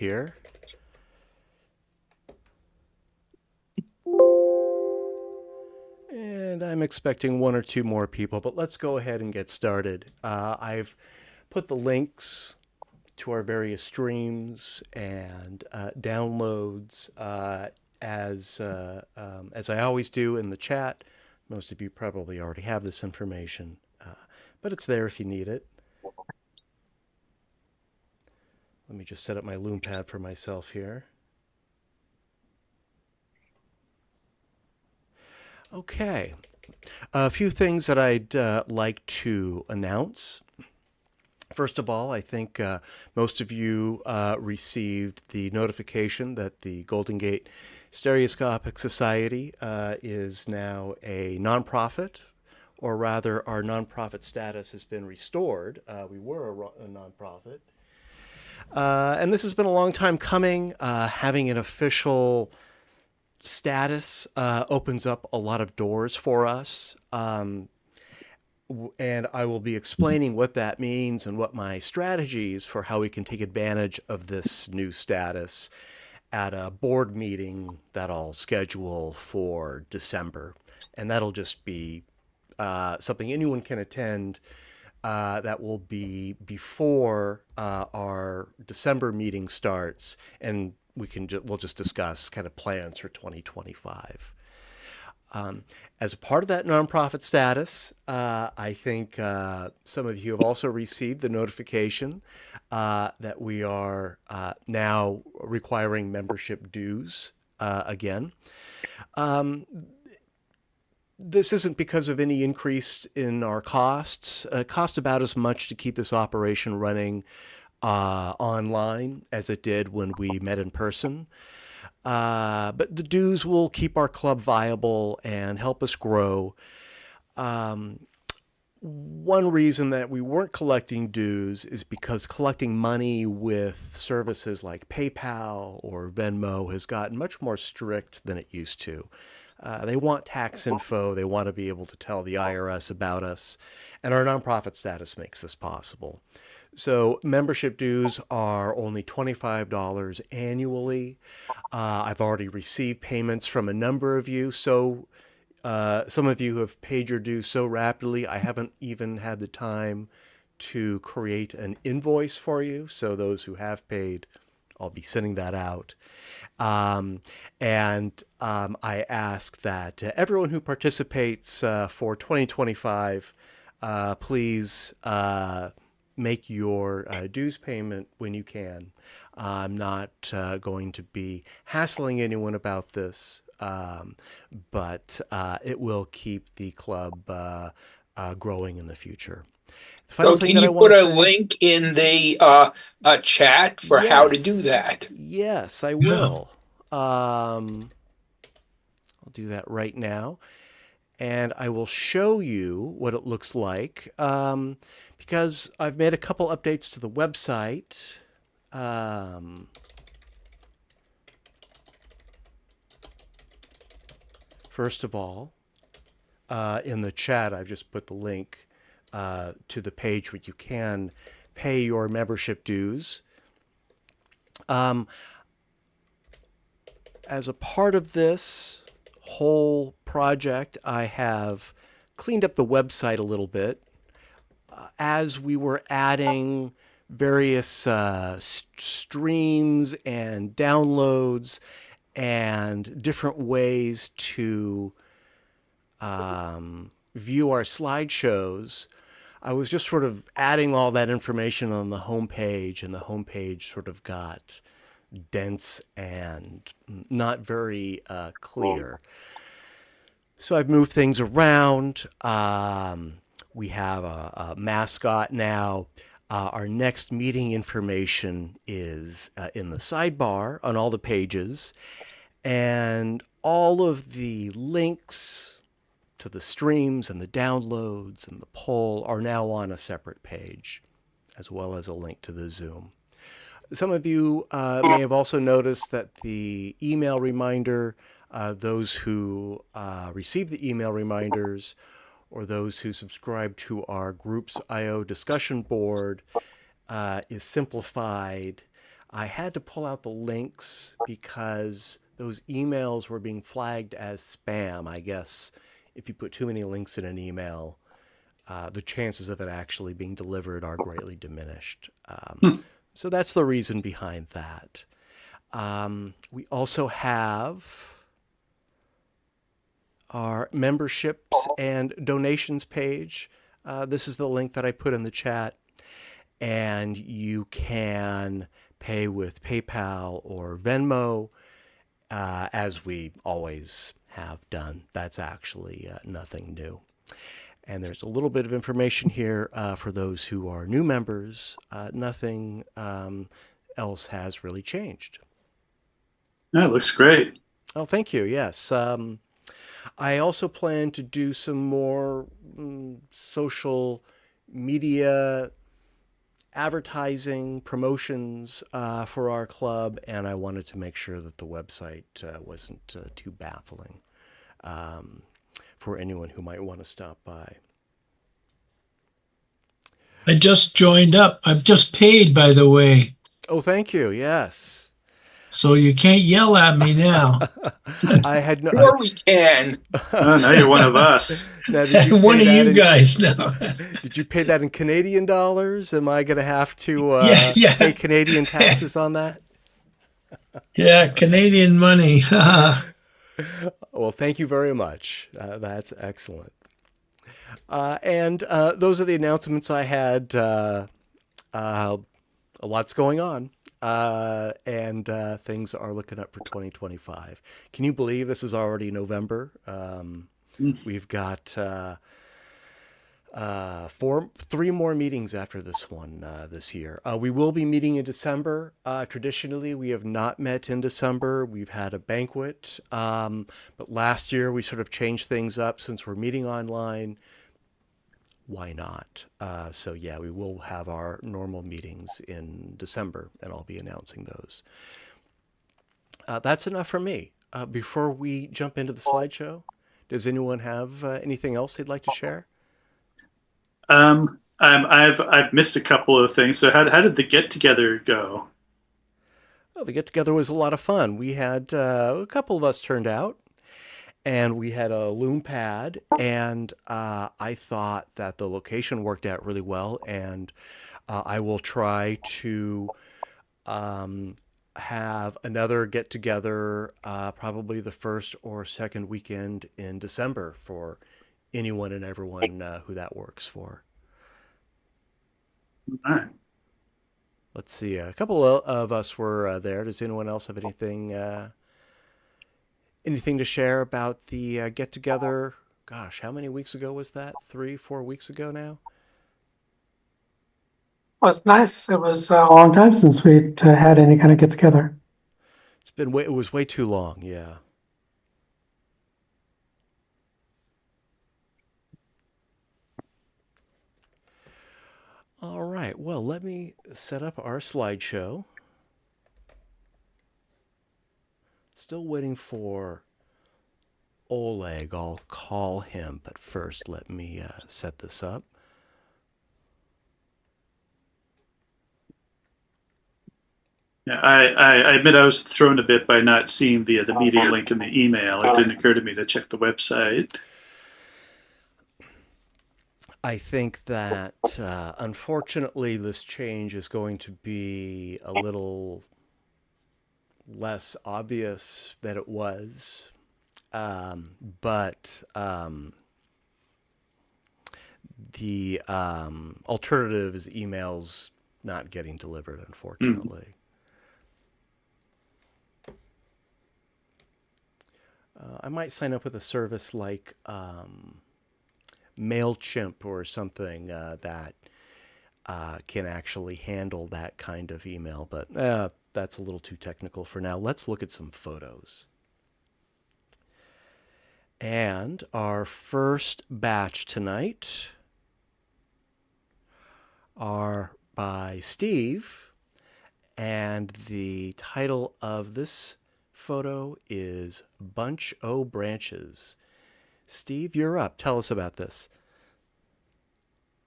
here. And I'm expecting one or two more people, but let's go ahead and get started. I've put the links to our various streams and downloads as I always do in the chat. Most of you probably already have this information, but it's there if you need it. Let me just set up my Lume Pad for myself here. Okay, a few things that I'd like to announce. First of all, I think most of you received the notification that the Golden Gate Stereoscopic Society is now a nonprofit, or rather, our nonprofit status has been restored. We were a nonprofit. And this has been a long time coming. Having an official status opens up a lot of doors for us. And I will be explaining what that means and what my strategies for how we can take advantage of this new status at a board meeting that I'll schedule for December. And that'll just be something anyone can attend. That will be before our December meeting starts, and we'll just discuss kind of plans for 2025. As a part of that nonprofit status, I think some of you have also received the notification that we are now requiring membership dues again. This isn't because of any increase in our costs. It costs about as much to keep this operation running online as it did when we met in person. But the dues will keep our club viable and help us grow. One reason that we weren't collecting dues is because collecting money with services like PayPal or Venmo has gotten much more strict than it used to. They want tax info. They want to be able to tell the IRS about us. And our nonprofit status makes this possible. So membership dues are only $25 annually. I've already received payments from a number of you. So some of you have paid your dues so rapidly, I haven't even had the time to create an invoice for you. So those who have paid, I'll be sending that out. I ask that everyone who participates for 2025, please make your dues payment when you can. I'm not going to be hassling anyone about this, but it will keep the club growing in the future. The final So thing can that I you want put to a say, link in the chat for how to do yes, that? yes, I will. I'll do that right now. And I will show you what it looks like because I've made a couple updates to the website. First of all, in the chat, I've just put the link to the page where you can pay your membership dues. As a part of this whole project, I have cleaned up the website a little bit. As we were adding various streams and downloads and different ways to view our slideshows, I was just sort of adding all that information on the homepage, and the homepage sort of got dense and not very clear. So I've moved things around. We have a mascot now. Our next meeting information is in the sidebar on all the pages. And all of the links to the streams and the downloads and the poll are now on a separate page, as well as a link to the Zoom. Some of you may have also noticed that the email reminder, those who receive the email reminders or those who subscribe to our Groups IO discussion board is simplified. I had to pull out the links because those emails were being flagged as spam. I guess if you put too many links in an email, the chances of it actually being delivered are greatly diminished. Hmm. So that's the reason behind that. We also have our memberships and donations page. This is the link that I put in the chat, and you can pay with PayPal or Venmo, as we always have done. That's actually nothing new. And there's a little bit of information here for those who are new members. Nothing else has really changed. That looks great. Oh, thank you. Yes. I also plan to do some more social media advertising promotions for our club, and I wanted to make sure that the website wasn't too baffling for anyone who might want to stop by. I just joined up. I've just paid, by the way, Oh, thank you. Yes. so you can't yell at me now. I had no. Sure we can. Oh, now you're one of us. Now, did you One pay of that you in, guys now. Did you pay that in Canadian dollars? Am I going to have to Yeah. pay Canadian taxes on that? Yeah, Canadian money. Well, thank you very much. That's excellent. And those are the announcements I had. A lot's going on, and things are looking up for 2025. Can you believe this is already November? We've got three more meetings after this one this year. We will be meeting in December. Traditionally, we have not met in December. We've had a banquet, but last year we sort of changed things up since we're meeting online. Why not? So yeah, we will have our normal meetings in December, and I'll be announcing those. That's enough for me. Before we jump into the slideshow, does anyone have anything else they'd like to share? I've missed a couple of things. So how did the get together go? Well, the get together was a lot of fun. We had a couple of us turned out, and we had a Lume Pad, and I thought that the location worked out really well, and I will try to have another get together probably the first or second weekend in December for anyone and everyone who that works for. All right. Let's see. A couple of us were there. Does anyone else have anything to share about the get together? Gosh, how many weeks ago was that? 3-4 weeks ago now? Well, it's nice. It was a long time since we had any kind of get together. It was way too long. Yeah. All right. Well, let me set up our slideshow. Still waiting for Oleg. I'll call him, but first let me set this up. Yeah, I admit I was thrown a bit by not seeing the meeting link in the email. It didn't occur to me to check the website. I think that unfortunately this change is going to be a little less obvious than it was. But the alternative is emails not getting delivered, unfortunately. I might sign up with a service like MailChimp or something that can actually handle that kind of email, but that's a little too technical for now. Let's look at some photos. And our first batch tonight are by Steve, and the title of this photo is Bunch O' Branches. Steve, you're up. Tell us about this.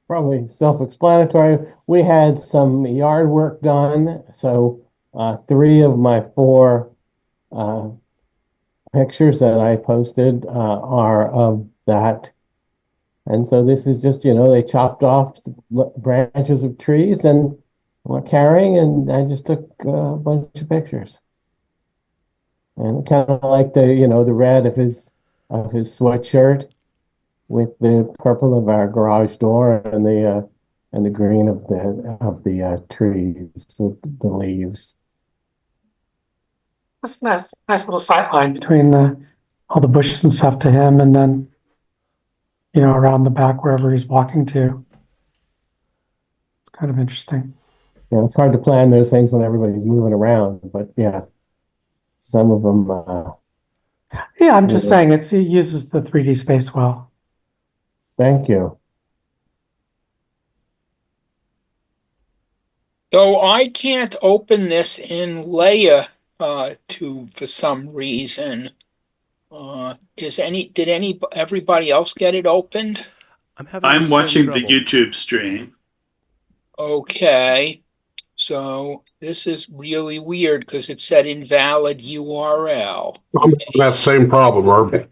Probably self-explanatory. We had some yard work done, so Three of my four uh, pictures that I posted are of that. And so this is just, they chopped off branches of trees and were carrying, and I just took a bunch of pictures. And kind of like the red of his sweatshirt with the purple of our garage door and the green of the trees, the leaves. That's a nice little sight line between all the bushes and stuff to him, and then around the back wherever he's walking to. It's kind of interesting. Yeah, it's hard to plan those things when everybody's moving around, but yeah, some of them. Yeah, I'm just Yeah. saying it uses the 3D space well. Thank you. So I can't open this in Leia for some reason. Did everybody else get it opened? I'm having the I'm same watching the trouble. YouTube stream. Okay. So this is really weird because it said invalid URL. I'm having that same problem, Herb.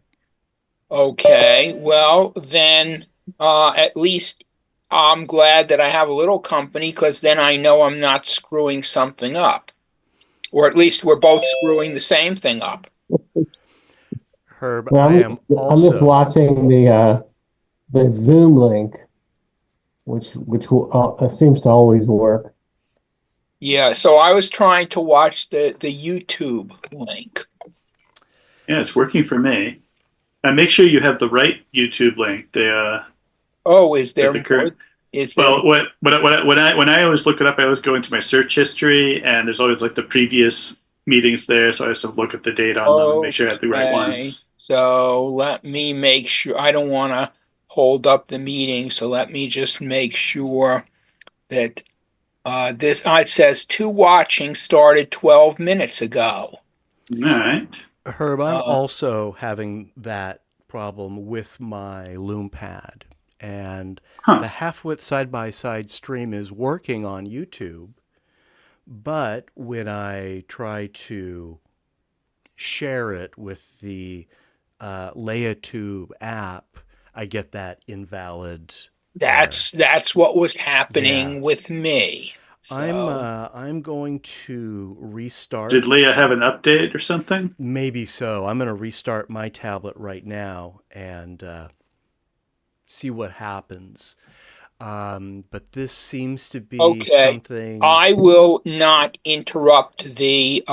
Okay, well then at least I'm glad that I have a little company because then I know I'm not screwing something up. Or at least we're both screwing the same thing up. Herb, Well, I am I'm just also watching the Zoom link, which seems to always work. Yeah, so I was trying to watch the YouTube link. Yeah, it's working for me. And make sure you have the right YouTube link. Oh, is there the more? current. Is there? Well, when I always look it up, I always go into my search history, and there's always like the previous meetings there, so I just have to look at the date on them and make sure I have the right Okay. ones. So let me make sure. I don't want to hold up the meeting, so let me just make sure that it says two watching started 12 minutes ago. All right. Herb, I'm also having that problem with my Lume Pad. And the half-width side-by-side stream is working on YouTube, but when I try to share it with the LeiaTube app, I get that invalid. That's what was happening with me. So, I'm going to restart. Did Leia have an update or something? Maybe so. I'm going to restart my tablet right now and see what happens. But this seems to be something. I will not interrupt the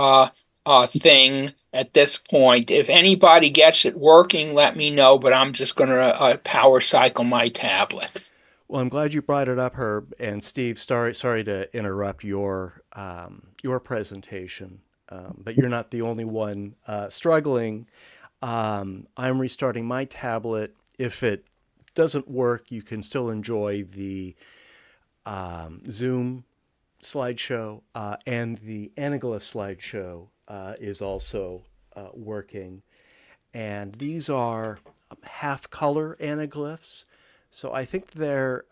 thing at this point. If anybody gets it working, let me know, but I'm just going to power cycle my tablet. Well, I'm glad you brought it up, Herb. And Steve, sorry to interrupt your presentation, but you're not the only one struggling. I'm restarting my tablet. If it doesn't work, you can still enjoy the Zoom slideshow, and the anaglyph slideshow is also working. And these are half-color anaglyphs. So I think they're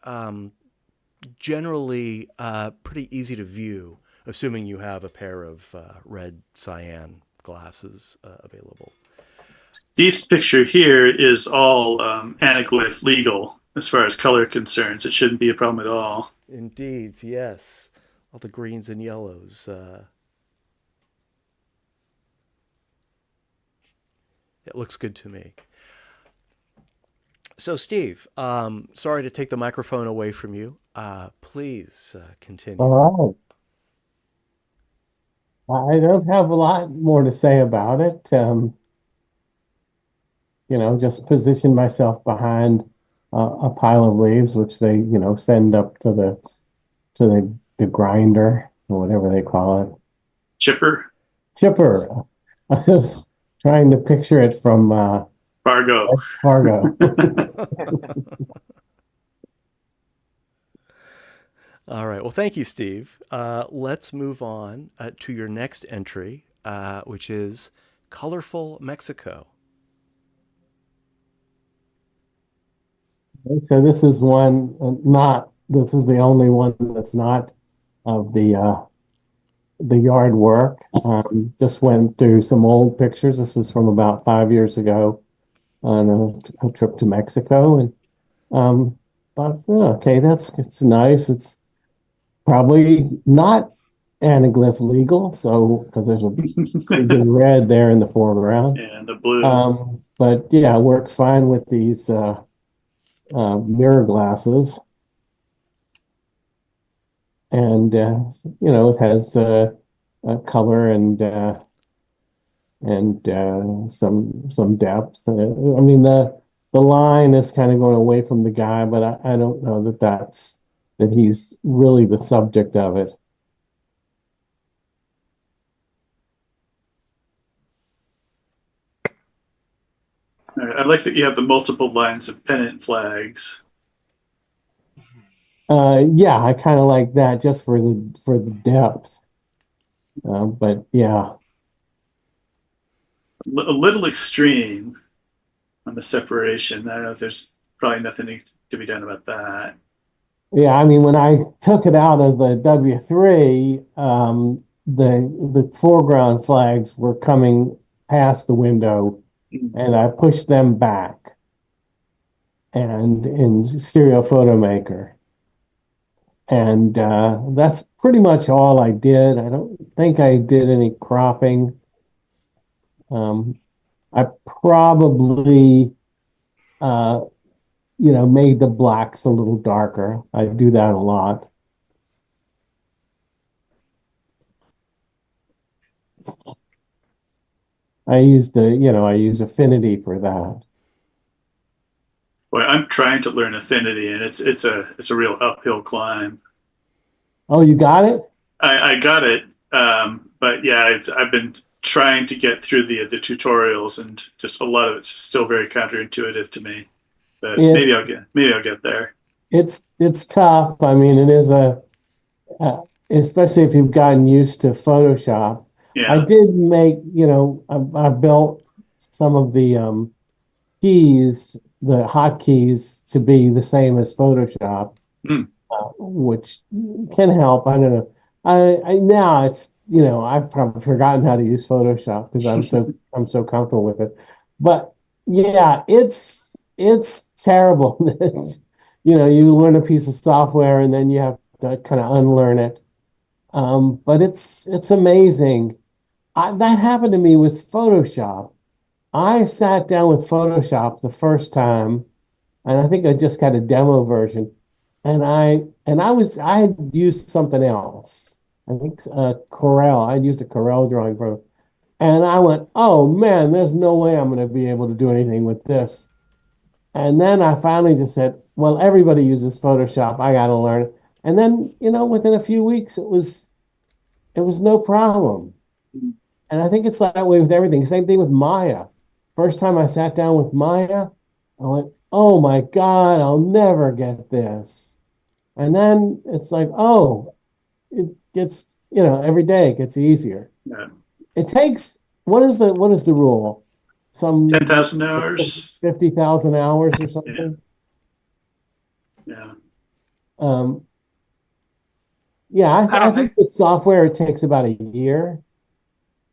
generally pretty easy to view, assuming you have a pair of red cyan glasses available. Steve's picture here is all anaglyph legal as far as color concerns. It shouldn't be a problem at all. Indeed, yes. All the greens and yellows. It looks good to me. So, Steve, sorry to take the microphone away from you. Please continue. All right. I don't have a lot more to say about it. Just position myself behind a pile of leaves, which they, send up to the grinder or whatever they call it. Chipper. I was trying to picture it from Fargo. All right. Well, thank you, Steve. Let's move on to your next entry, which is Colorful Mexico. So this is one, this is the only one that's not of the the yard work. Just went through some old pictures. This is from about 5 years ago on a trip to Mexico, and but yeah, okay, it's nice. It's probably not anaglyph legal, so because there's a pretty good red there in the foreground. And the blue. But yeah, it works fine with these mirror glasses. And it has color and some depth. I mean, the line is kind of going away from the guy, but I don't know that he's really the subject of it. I like that you have the multiple lines of pennant flags. Yeah, I kind of like that just for the depth. But yeah. A little extreme on the separation. I don't know if there's probably nothing to be done about that. Yeah, I mean, when I took it out of the W3, the foreground flags were coming past the window, and I pushed them back and in Stereo Photo Maker. And that's pretty much all I did. I don't think I did any cropping. I probably made the blacks a little darker. I do that a lot. I use Affinity for that. Boy, I'm trying to learn Affinity, and it's a real uphill climb. Oh, you got it? I got it, but yeah, I've been trying to get through the tutorials, and just a lot of it's still very counterintuitive to me. But maybe I'll get there. It's tough. I mean, it is especially if you've gotten used to Photoshop. Yeah. I did make, I built some of the keys, the hotkeys, to be the same as Photoshop, which can help. I don't know. I now it's I've probably forgotten how to use Photoshop because I'm so comfortable with it. But yeah, it's terrible. You learn a piece of software and then you have to kind of unlearn it. But it's amazing. That happened to me with Photoshop. I sat down with Photoshop the first time, and I think I just got a demo version, and I had used something else. I think Corel. I'd used a Corel drawing program, and I went, "Oh man, there's no way I'm going to be able to do anything with this." And then I finally just said, "Well, everybody uses Photoshop. I got to learn it." And then, within a few weeks, it was no problem. And I think it's that way with everything. Same thing with Maya. First time I sat down with Maya, I went, "Oh my God, I'll never get this." And then it's like, oh, it gets, every day it gets easier. Yeah. It takes, what is the rule? Some 10,000 hours. 50,000 hours or something. Yeah. Yeah, I think with software it takes about a year.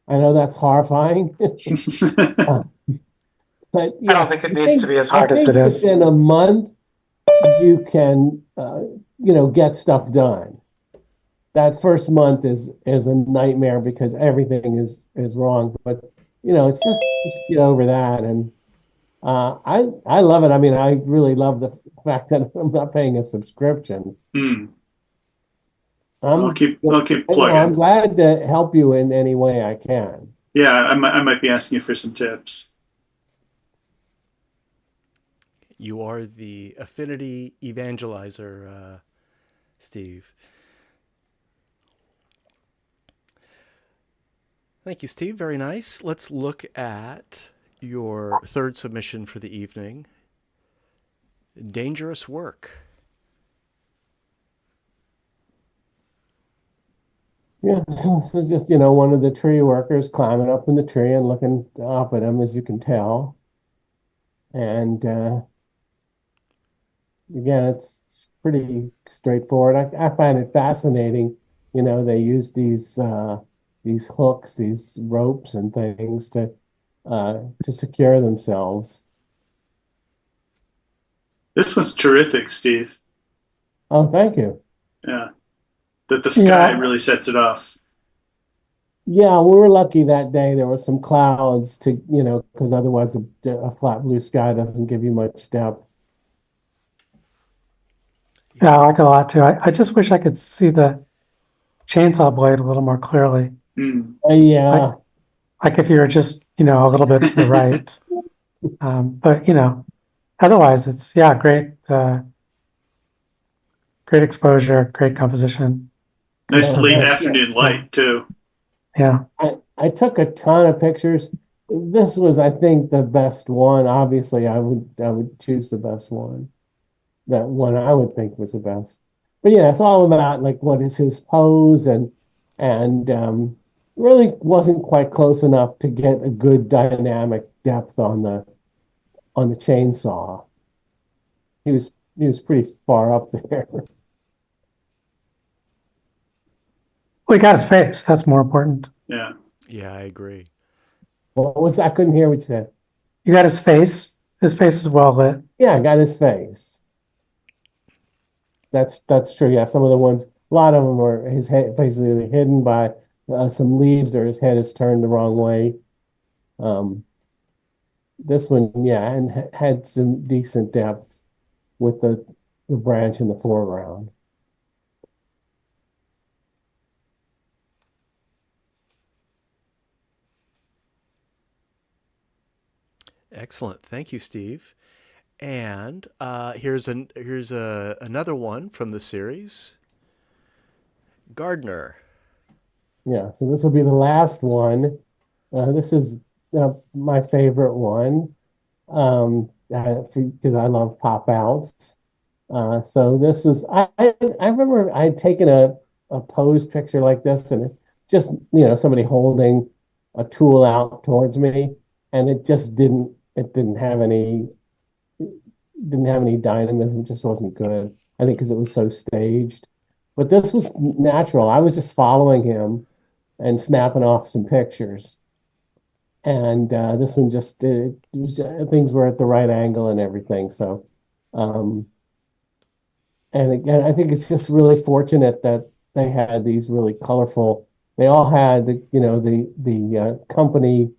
I know that's horrifying. But yeah, I don't think it needs to be as hard as it is. Within a month, you can, get stuff done. That first month is a nightmare because everything is wrong. But it's just get over that, and I love it. I mean, I really love the fact that I'm not paying a subscription. I'll keep plugging. I'm glad to help you in any way I can. Yeah, I might be asking you for some tips. You are the Affinity evangelizer, Steve. Thank you, Steve. Very nice. Let's look at your third submission for the evening. Dangerous work. Yeah, this is just, one of the tree workers climbing up in the tree and looking up at him, as you can tell. And again, it's pretty straightforward. I find it fascinating They use these hooks, these ropes and things to secure themselves. This one's terrific, Steve. Oh, thank you. Yeah. That the sky Yeah. really sets it off. Yeah, we were lucky that day. There were some clouds because otherwise a flat blue sky doesn't give you much depth. Yeah, I like it a lot too. I just wish I could see the chainsaw blade a little more clearly. Mm. Yeah. Like if you were just, a little bit to the right. But otherwise it's great, great exposure, great composition. Nice Yeah, late yeah. afternoon light, too. Yeah. I took a ton of pictures. This was, I think, the best one. Obviously, I would choose the best one. That one I would think was the best. But yeah, it's all about like what is his pose and really wasn't quite close enough to get a good dynamic depth on the chainsaw. He was pretty far up there. Well, he got his face. That's more important. Yeah. Yeah, I agree. What was I couldn't hear what you said. You got his face. His face is well lit. Yeah, I got his face. That's true. Yeah, some of the ones, a lot of them are his head basically hidden by some leaves, or his head is turned the wrong way. This one, yeah, and had some decent depth with the branch in the foreground. Excellent. Thank you, Steve. And here's another one from the series. Gardner. Yeah, so this will be the last one. This is my favorite one because I love pop outs. So this was I remember I had taken a pose picture like this, and just somebody holding a tool out towards me, and it just didn't have any dynamism. It just wasn't good. I think because it was so staged. But this was natural. I was just following him and snapping off some pictures. And this one things were at the right angle and everything. So, and again, I think it's just really fortunate that they had these really colorful. They all had the company,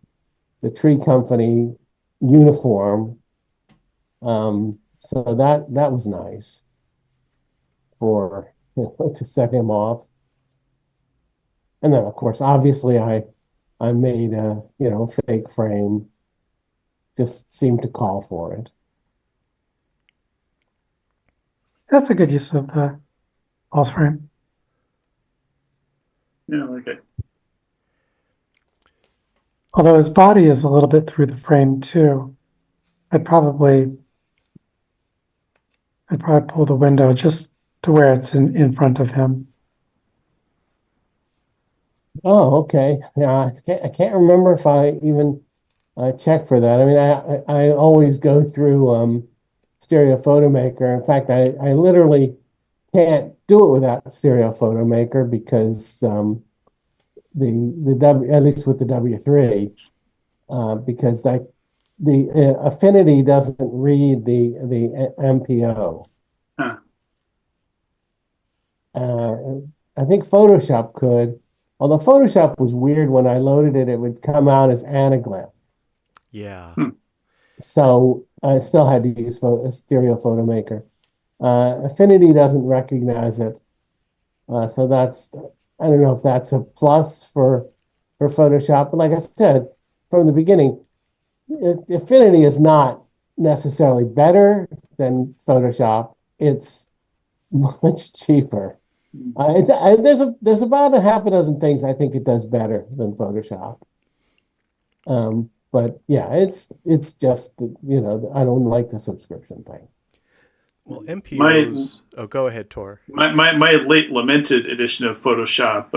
the tree company uniform. So that was nice for to set him off. And then, of course, obviously, I made a fake frame. Just seemed to call for it. That's a good use of the false frame. Yeah, like it. Although his body is a little bit through the frame too. I'd probably pull the window just to where it's in front of him. Oh, okay. Yeah, I can't remember if I even checked for that. I mean, I always go through Stereo Photo Maker. In fact, I literally can't do it without Stereo Photo Maker because the W, at least with the W3, because the Affinity doesn't read the MPO. Huh. I think Photoshop could. Although Photoshop was weird, when I loaded it, it would come out as anaglyph. Yeah. So I still had to use Stereo Photo Maker. Affinity doesn't recognize it. So I don't know if that's a plus for Photoshop. But like I said from the beginning, Affinity is not necessarily better than Photoshop. It's much cheaper. There's about a half a dozen things I think it does better than Photoshop. But yeah, it's just I don't like the subscription thing. Well, MPOs. Go ahead, Tor. My late lamented edition of Photoshop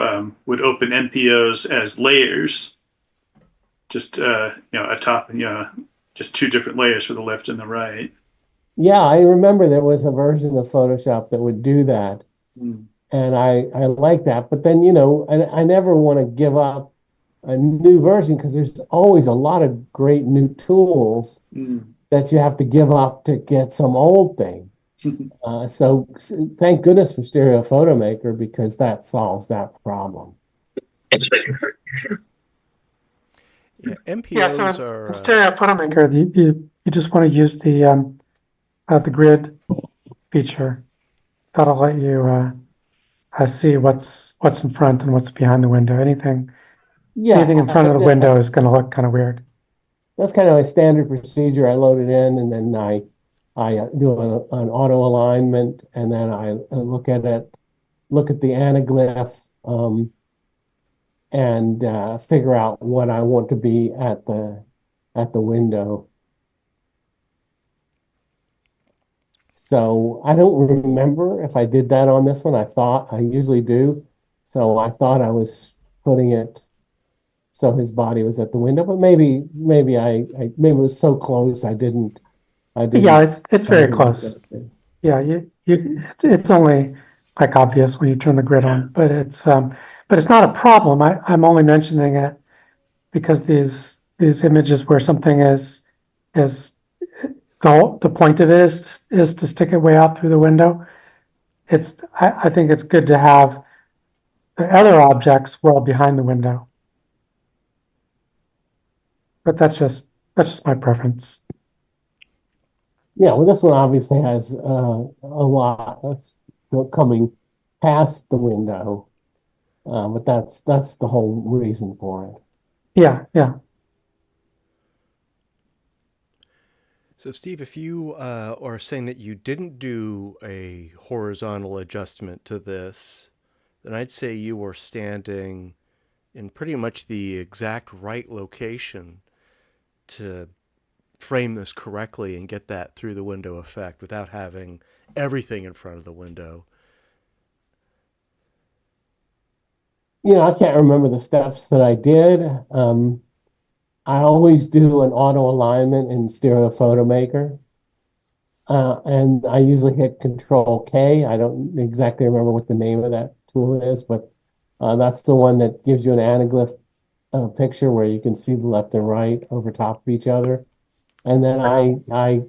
would open MPOs as layers, just atop, just two different layers for the left and the right. Yeah, I remember there was a version of Photoshop that would do that. and I like that. But then, I never want to give up a new version because there's always a lot of great new tools Mm. that you have to give up to get some old thing. So thank goodness for Stereo Photo Maker because that solves that problem. Yeah, Yeah, MPOs so are in Stereo Photo Maker, you just want to use the grid feature. That'll let you see what's in front and what's behind the window. Anything Yeah, in front of the window is going to look kind of weird. that's kind of a standard procedure. I load it in and then I do an auto alignment and then I look at it, look at the anaglyph, and figure out what I want to be at the window. So I don't remember if I did that on this one. I thought I usually do. So I thought I was putting it so his body was at the window, but maybe maybe it was so close I didn't. Yeah, it's very close. adjust it. Yeah, it's only like obvious when you turn the grid on, but it's not a problem. I'm only mentioning it because these images where something is the point of it is to stick it way out through the window. I think it's good to have the other objects well behind the window. But that's just my preference. Yeah, well, this one obviously has a lot of coming past the window, but that's the whole reason for it. Yeah. So, Steve, if you are saying that you didn't do a horizontal adjustment to this, then I'd say you were standing in pretty much the exact right location to frame this correctly and get that through the window effect without having everything in front of the window. I can't remember the steps that I did. I always do an auto alignment in Stereo Photo Maker. And I usually hit Control K. I don't exactly remember what the name of that tool is, but that's the one that gives you an anaglyph picture where you can see the left and right over top of each other. And then I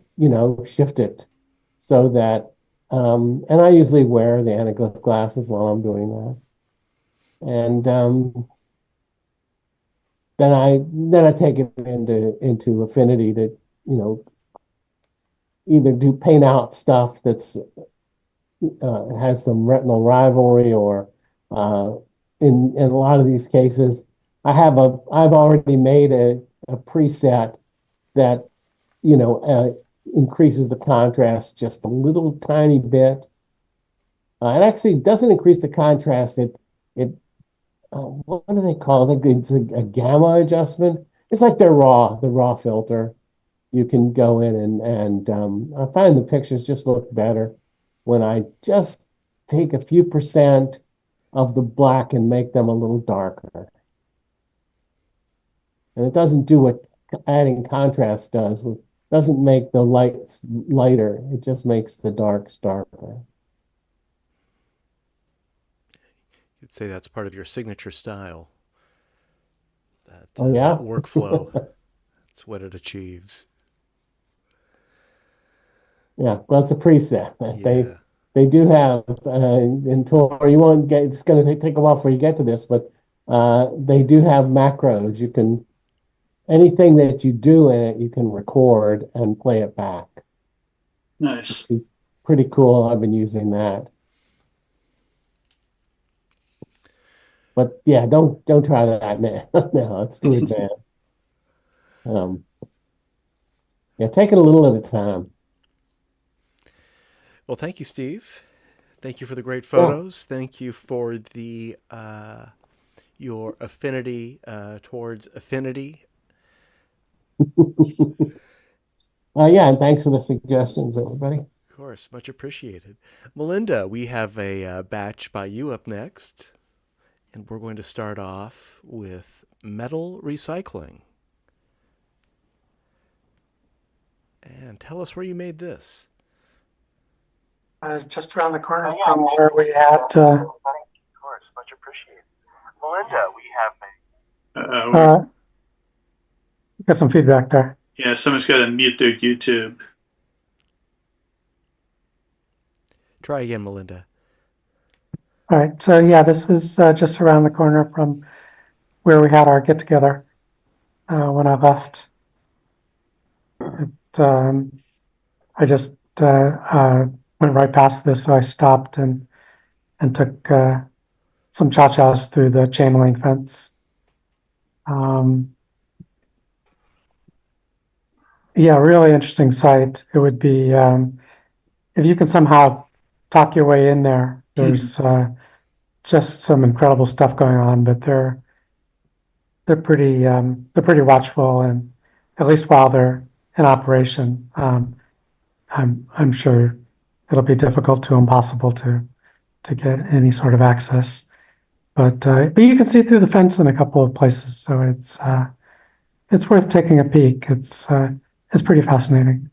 shift it so that, and I usually wear the anaglyph glasses while I'm doing that. And then I take it into Affinity to, either do paint out stuff that's has some retinal rivalry or in a lot of these cases, I've already made a preset that, increases the contrast just a little tiny bit. It actually doesn't increase the contrast. What do they call it? It's a gamma adjustment. It's like the raw filter. You can go in and I find the pictures just look better when I just take a few percent of the black and make them a little darker. And it doesn't do what adding contrast does. It doesn't make the lights lighter. It just makes the darks darker. You'd say that's part of your signature style. Oh, yeah? That workflow. That's what it achieves. Yeah, well, it's a preset. Yeah. They do have until you won't get. It's going to take a while before you get to this, but they do have macros. You can anything that you do in it, you can record and play it back. Nice. Pretty cool. I've been using that. But yeah, don't try that now. No, it's too advanced. Yeah, take it a little at a time. Well, thank you, Steve. Thank you for the great photos. Yeah. Thank you for the your affinity towards affinity. Yeah, and thanks for the suggestions, everybody. Of course, much appreciated. Melinda, we have a batch by you up next, and we're going to start off with metal recycling. And tell us where you made this. Just around the corner from where we had. Much appreciated. Melinda, we have Got some feedback there. Yeah, someone's got to mute their YouTube. Try again, Melinda. All right, so yeah, this is just around the corner from where we had our get together when I left. I just went right past this, so I stopped and took some cha-chas through the chain link fence. Yeah, really interesting site. It would be if you can somehow talk your way in there. There's just some incredible stuff going on, but they're pretty watchful, and at least while they're in operation, I'm sure it'll be difficult to impossible to get any sort of access. But you can see through the fence in a couple of places, so it's worth taking a peek. It's pretty fascinating.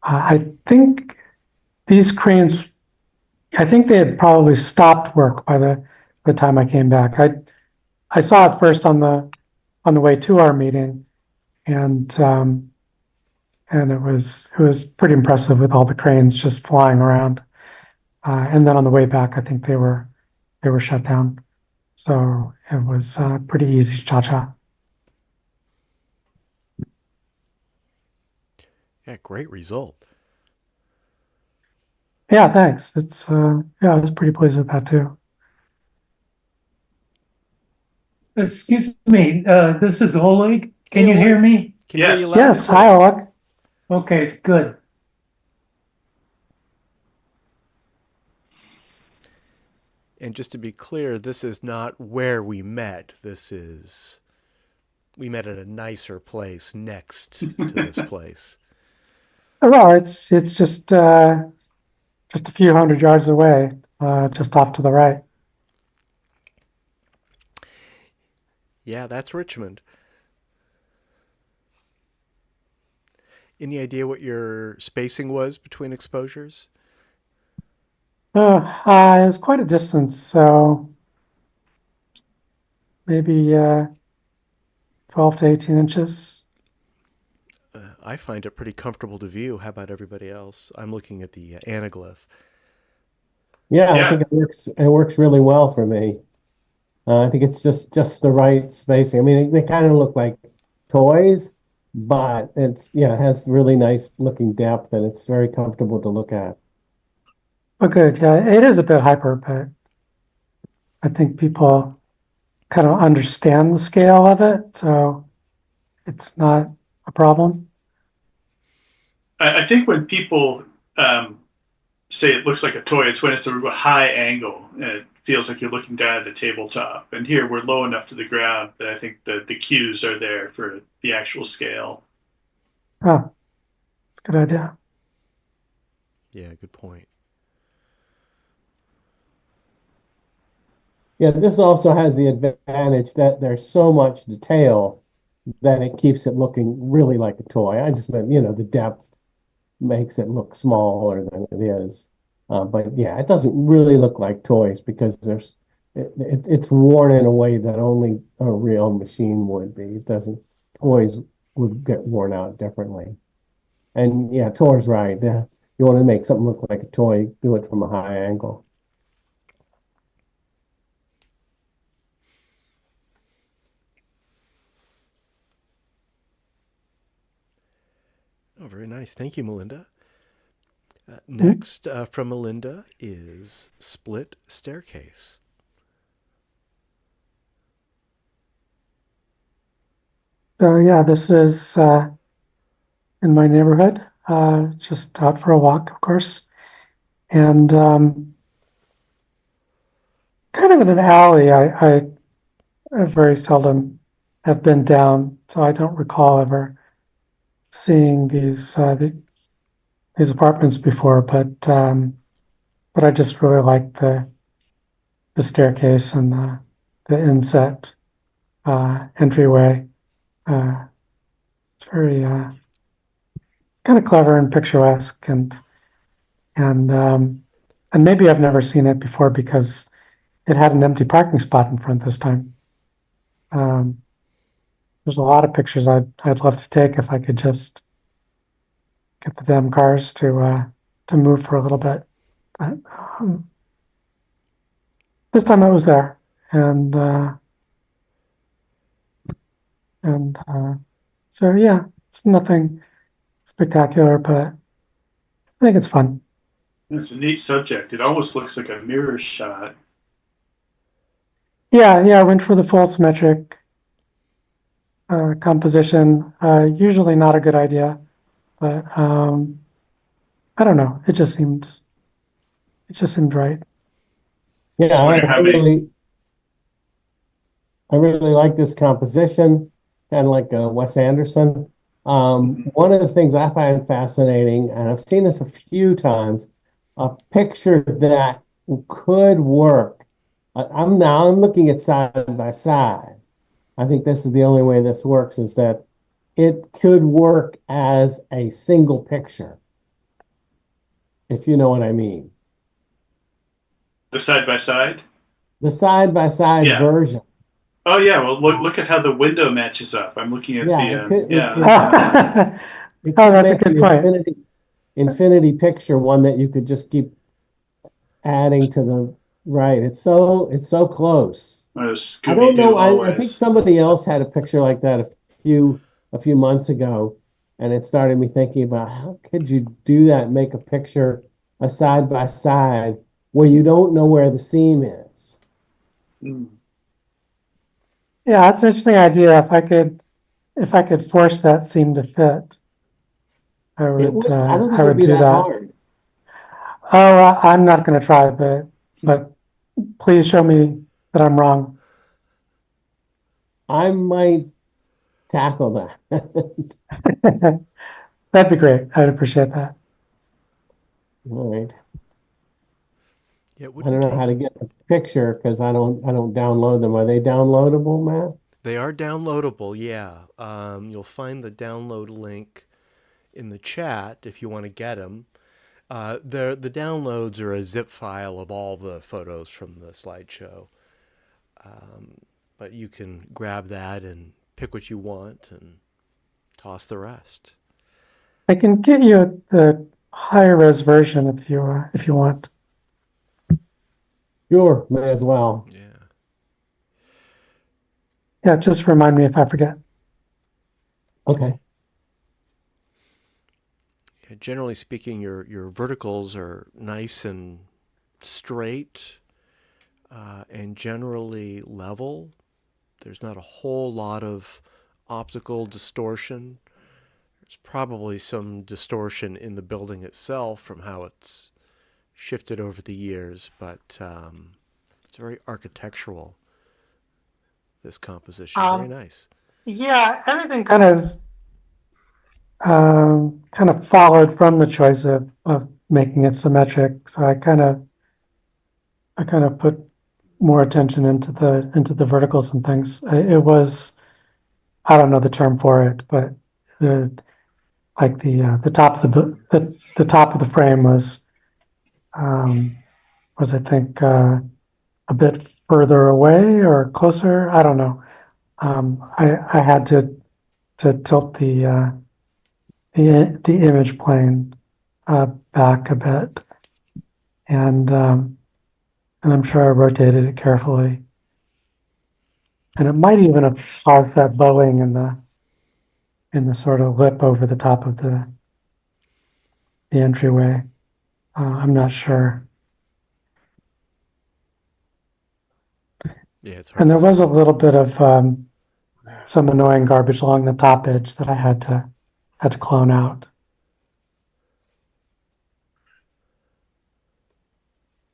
I think these cranes, I think they had probably stopped work by the time I came back. I saw it first on the way to our meeting, and it was pretty impressive with all the cranes just flying around. And then on the way back, I think they were shut down. So it was pretty easy cha-cha. Yeah, great result. Yeah, thanks. It's yeah, I was pretty pleased with that too. Excuse me, this is Oleg. Can Hey, you hear me? Can hear you Yes. loud and Yes, clear. hi, Oleg. Okay, good. And just to be clear, this is not where we met. We met at a nicer place next to this place. Well, it's just a few hundred yards away, just off to the right. Yeah, that's Richmond. Any idea what your spacing was between exposures? It's quite a distance, so maybe 12 to 18 inches. I find it pretty comfortable to view. How about everybody else? I'm looking at the anaglyph. Yeah, Yeah. I think it works really well for me. I think it's just the right spacing. I mean, they kind of look like toys, but it has really nice looking depth, and it's very comfortable to look at. Oh, good. Yeah, it is a bit hyper, but I think people kind of understand the scale of it, so it's not a problem. I think when people say it looks like a toy, it's when it's a high angle and it feels like you're looking down at the tabletop. And here we're low enough to the ground that I think the cues are there for the actual scale. Oh, that's a good idea. Yeah, good point. Yeah, this also has the advantage that there's so much detail that it keeps it looking really like a toy. I just meant, the depth makes it look smaller than it is. But yeah, it doesn't really look like toys because it's worn in a way that only a real machine would be. It doesn't, toys would get worn out differently. And yeah, Tor's right. You want to make something look like a toy, do it from a high angle. Oh, very nice. Thank you, Melinda. Next from Melinda is split staircase. So yeah, this is in my neighborhood, just out for a walk, of course, and kind of in an alley. I very seldom have been down, so I don't recall ever seeing these apartments before. But I just really like the staircase and the inset entryway. It's very kind of clever and picturesque, and and maybe I've never seen it before because it had an empty parking spot in front this time. There's a lot of pictures I'd love to take if I could just get the damn cars to move for a little bit. But this time I was there, and so yeah, it's nothing spectacular, but I think it's fun. It's a neat subject. It almost looks like a mirror shot. Yeah, I went for the full symmetric composition. Usually not a good idea, but I don't know. It just seemed right. Yeah, wonder how many- I really like this composition, kind of like Wes Anderson. One of the things I find fascinating, and I've seen this a few times, a picture that could work. I'm looking at side by side. I think this is the only way this works, is that it could work as a single picture, if you know what I mean. The side by side? The side by side Yeah. version. Oh yeah, well look at how the window matches up. I'm looking at Yeah, the it Oh, could that's a make good the point. infinity picture one that you could just keep adding to the right. It's so close. I don't know. I think somebody else had a picture like that a few months ago, and it started me thinking about how could you do that and make a picture a side by side where you don't know where the seam is. Yeah, that's an interesting idea. If I could force that seam to fit, I I don't think would it'd be do that that. hard. Oh, I'm not going to try, but please show me that I'm wrong. I might tackle that. That'd be great. I'd appreciate that. All right. Yeah, it I wouldn't don't know take- how to get the picture because I don't download them. Are they downloadable, Matt? They are downloadable, yeah. You'll find the download link in the chat if you want to get them. The downloads are a zip file of all the photos from the slideshow. But you can grab that and pick what you want and toss the rest. I can get you the higher res version if you want. Sure, may as well. Yeah. Yeah, just remind me if I forget. Okay. Yeah, generally speaking, your verticals are nice and straight and generally level. There's not a whole lot of optical distortion. There's probably some distortion in the building itself from how it's shifted over the years, but it's very architectural, this composition. Very nice. Yeah, everything kind of followed from the choice of making it symmetric. So I kind of put more attention into the verticals and things. It was, I don't know the term for it, but the top of the top of the frame was I think a bit further away or closer. I don't know. I had to tilt the image plane back a bit, and I'm sure I rotated it carefully, and it might even have caused that bowing in the sort of lip over the top of the entryway. I'm not sure. Yeah, it's hard. And there was a little bit of some annoying garbage along the top edge that I had to clone out.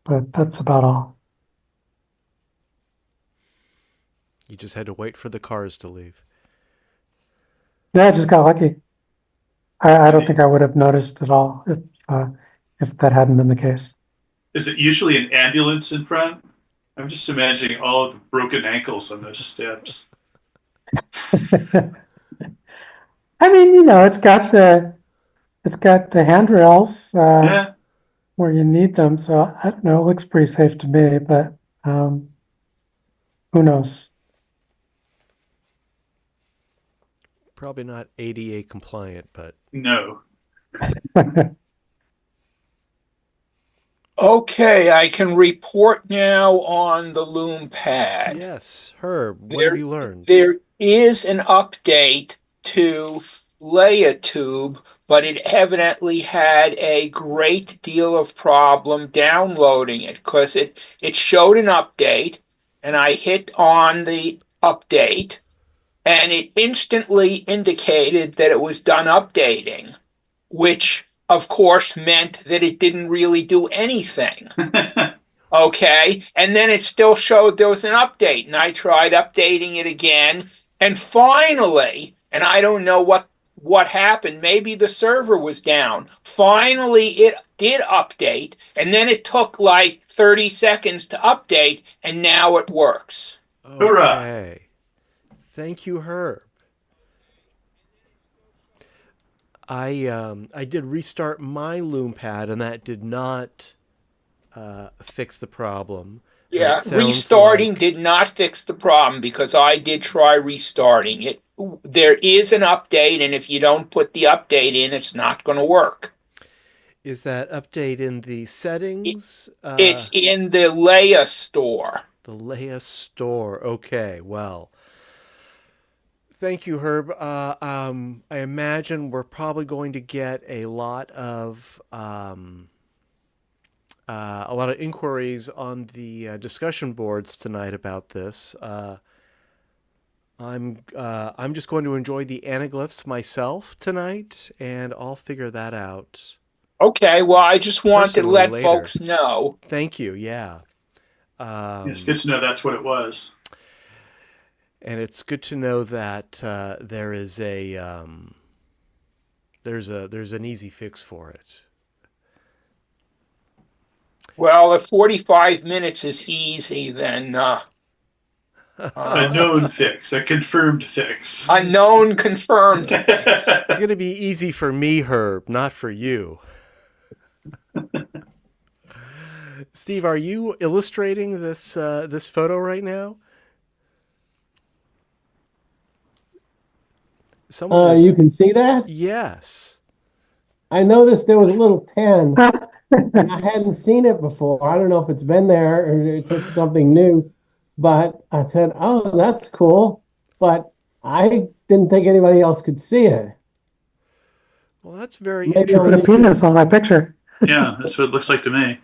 But that's about all. You just had to wait for the cars to leave. Yeah, I just got lucky. I don't think I would have noticed at all if that hadn't been the case. Is it usually an ambulance in front? I'm just imagining all of the broken ankles on those steps. I mean, it's got the handrails. Yeah. where you need them. So I don't know, it looks pretty safe to me, but who knows? Probably not ADA compliant, but No. Okay, I can report now on the Lume Pad. yes, Herb, what have you learned? There is an update to LayerTube, but it evidently had a great deal of problem downloading it because it showed an update, and I hit on the update, and it instantly indicated that it was done updating, which of course meant that it didn't really do anything. Okay, and then it still showed there was an update, and I tried updating it again, and finally, and I don't know what happened, maybe the server was down. Finally, it did update, and then it took like 30 seconds to update, and now it works. Okay. Thank you, Herb. I did restart my Lume Pad, and that did not fix the problem. Yeah, restarting did not fix the problem because I did try restarting it. There is an update, and if you don't put the update in, it's not going to work. Is that update in the settings? It's in the Leia store. The Leia store. Okay, well. Thank you, Herb. I imagine we're probably going to get a lot of inquiries on the discussion boards tonight about this. I'm just going to enjoy the anaglyphs myself tonight, and I'll figure that out. Okay, well, I just want to let later. folks know. Thank you. Yeah. It's good to know that's what it was. And it's good to know that there is there's an easy fix for it. Well, if 45 minutes is easy, then a known fix, a confirmed fix. A known confirmed fix. It's going to be easy for me, Herb, not for you. Steve, are you illustrating this this photo right now? You can see that? Yes. I noticed there was a little pen. And I hadn't seen it before. I don't know if it's been there or it's just something new. But I said, oh, that's cool. But I didn't think anybody else could see it. Well, that's very Maybe interesting. a penis on my picture. Yeah, that's what it looks like to me.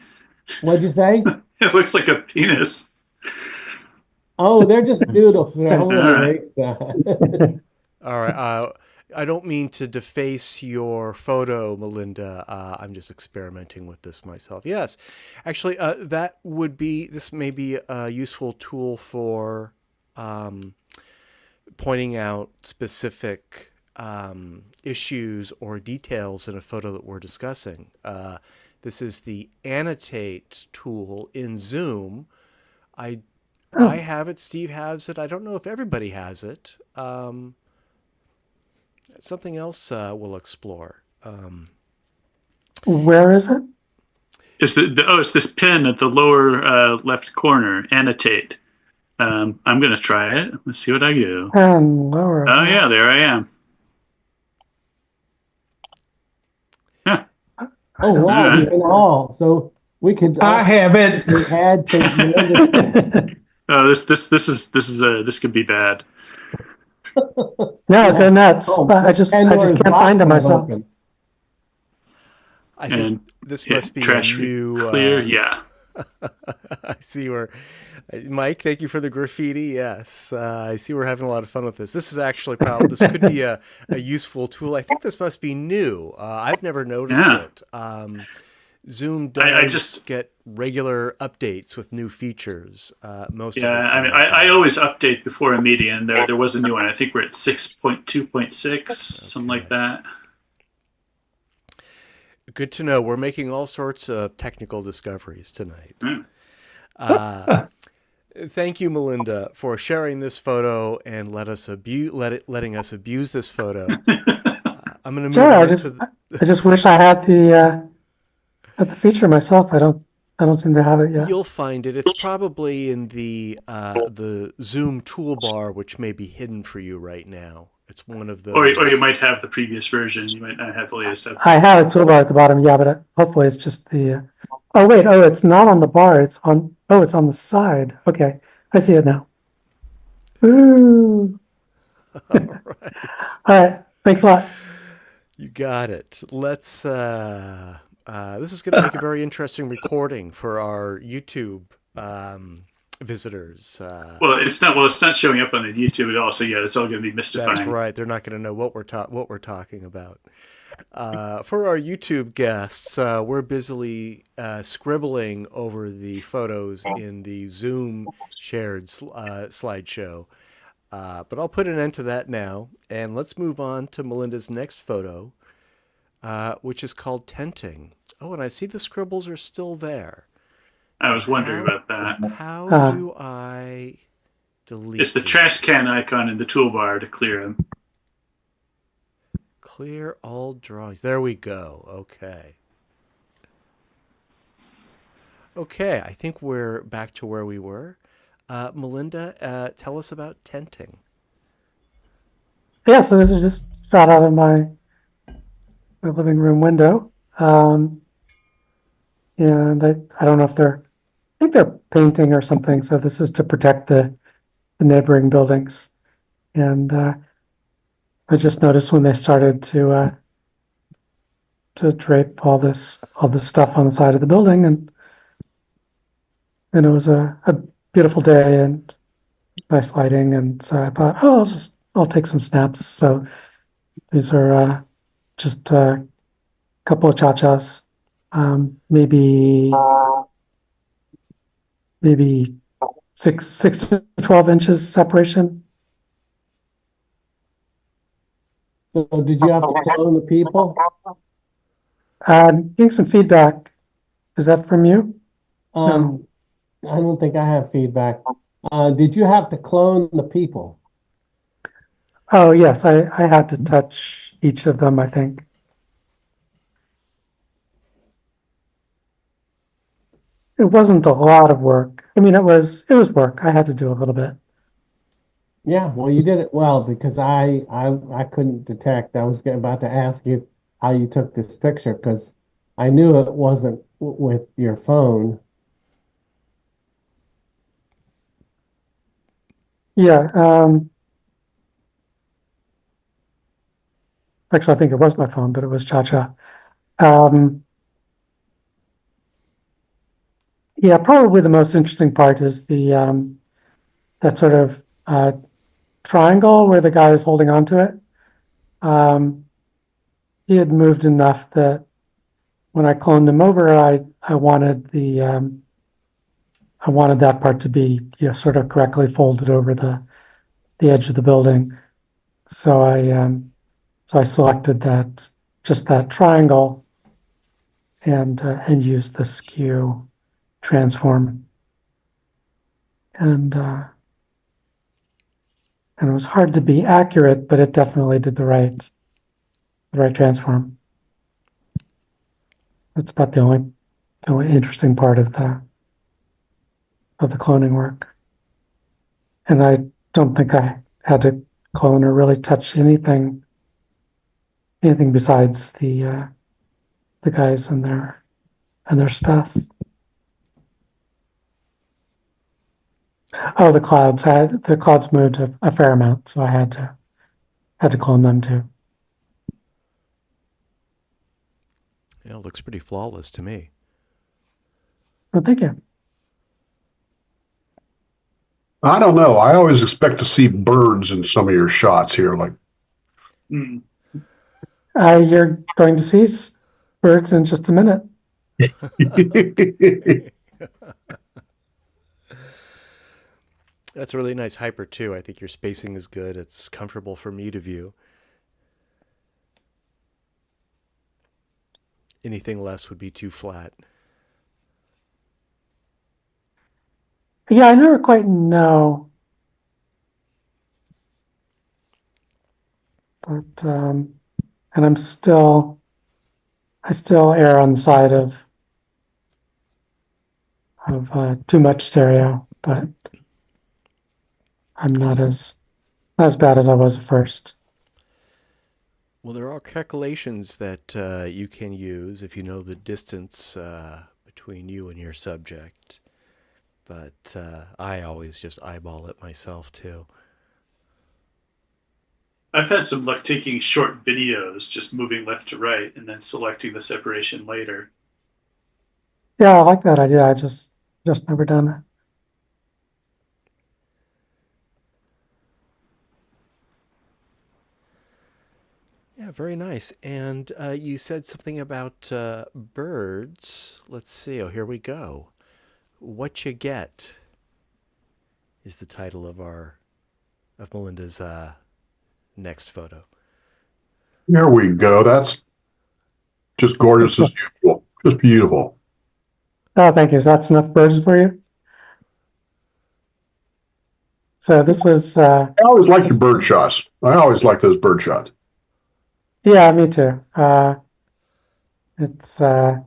What'd you say? It looks like a penis. Oh, they're just doodles. They're only erase that. All right. I don't mean to deface your photo, Melinda. I'm just experimenting with this myself. Yes, actually, this may be a useful tool for pointing out specific issues or details in a photo that we're discussing. This is the annotate tool in Zoom. I have it. Steve has it. I don't know if everybody has it. Something else we'll explore. Where is it? It's this pin at the lower left corner. Annotate. I'm going to try it. Let's see what I do. Lower. Oh yeah, there I am. Yeah. Oh wow, you can all. So we could. I have it. Add to. Oh, this could be bad. No, they're nuts. I just can't find them myself. I think this must be a new clear. Yeah. I see where Mike, thank you for the graffiti. Yes, I see we're having a lot of fun with this. This is actually probably this could be a useful tool. I think this must be new. I've never noticed it. Zoom does get regular updates with new features. Most of the time. I always update before a meeting, and there was a new one. I think we're at 6.2.6, something like that. Good to know. We're making all sorts of technical discoveries tonight. Thank you, Melinda, for sharing this photo and letting us abuse this photo. I'm going to move on to. I just wish I had But the feature myself, I don't seem to have it yet. You'll find it. It's probably in the Zoom toolbar, which may be hidden for you right now. It's one of those. Or you might have the previous version. You might not have the latest update. I have a toolbar at the bottom, yeah, but hopefully it's just the. Oh wait, it's not on the bar. It's on. Oh, it's on the side. Okay, I see it now. Ooh. All right. All right. Thanks a lot. You got it. Let's. This is going to make a very interesting recording for our YouTube visitors. Well, it's not showing up on the YouTube at all. So yeah, it's all going to be mystifying. That's right. They're not going to know what we're talking about. For our YouTube guests, we're busily scribbling over the photos in the Zoom shared slideshow. But I'll put an end to that now, and let's move on to Melinda's next photo, which is called tenting. Oh, and I see the scribbles are still there. I was wondering about that. How do I delete It's the trash can icon in the toolbar to clear them. Clear all drawings. There we go. Okay. Okay, I think we're back to where we were. Melinda, tell us about tenting. Yeah, so this is just shot out of my living room window. And I don't know if I think they're painting or something. So this is to protect the neighboring buildings. And I just noticed when they started to drape all this stuff on the side of the building, and it was a beautiful day and nice lighting, and so I thought, I'll take some snaps. So these are just a couple of cha-chas, maybe 6 to 12 inches separation. So did you have to clone the people? Getting some feedback. Is that from you? I don't think I have feedback. Did you have to clone the people? Oh, yes, I had to touch each of them, I think. It wasn't a lot of work. I mean, it was work. I had to do a little bit. Yeah, well, you did it well, because I couldn't detect. I was about to ask you how you took this picture, because I knew it wasn't with your phone. Yeah. Actually, I think it was my phone, but it was Cha-Cha. Yeah, probably the most interesting part is the that sort of triangle where the guy is holding onto it. He had moved enough that when I cloned him over, I wanted that part to be sort of correctly folded over the edge of the building. So I selected just that triangle and used the skew transform. And it was hard to be accurate, but it definitely did the right transform. That's about the only interesting part of the cloning work. And I don't think I had to clone or really touch anything besides the guys and their stuff. Oh, the clouds moved a fair amount, so I had to clone them too. Yeah, it looks pretty flawless to me. Well, thank you. I don't know. I always expect to see birds in some of your shots here. Like, You're going to see birds in just a minute. That's a really nice hyper too. I think your spacing is good. It's comfortable for me to view. Anything less would be too flat. Yeah, I never quite know. But and I still err on the side of too much stereo, but I'm not as bad as I was at first. Well, there are calculations that you can use if you know the distance between you and your subject. But I always just eyeball it myself too. I've had some luck taking short videos, just moving left to right and then selecting the separation later. Yeah, I like that idea. I just never done it. Yeah, very nice. And you said something about birds. Let's see. Oh, here we go. What You Get is the title of Melinda's next photo. There we go. That's just gorgeous as usual. Just beautiful. Oh, thank you. So that's enough birds for you? So this was... I always like your bird shots. I always like those bird shots. Yeah, me too. It's not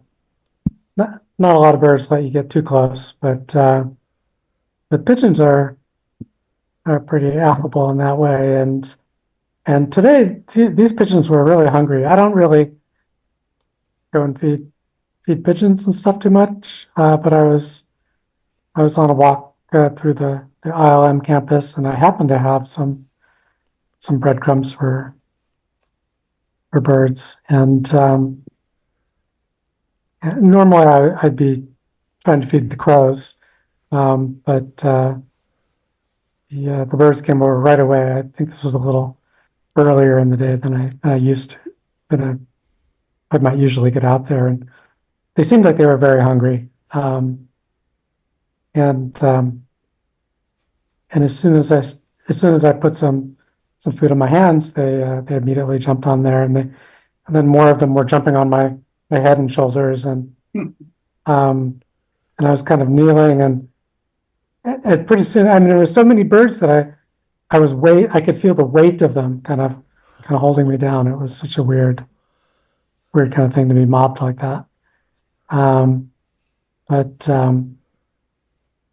a lot of birds let you get too close, but the pigeons are pretty affable in that way. And today these pigeons were really hungry. I don't really go and feed pigeons and stuff too much, but I was on a walk through the ILM campus, and I happened to have some breadcrumbs for birds. And normally I'd be trying to feed the crows, but the birds came over right away. I think this was a little earlier in the day than I used to, than I might usually get out there, and they seemed like they were very hungry. And as soon as I put some food in my hands, they immediately jumped on there, and then more of them were jumping on my head and shoulders, and I was kind of kneeling, and pretty soon, I mean, there were so many birds that I could feel the weight of them kind of holding me down. It was such a weird kind of thing to be mobbed like that.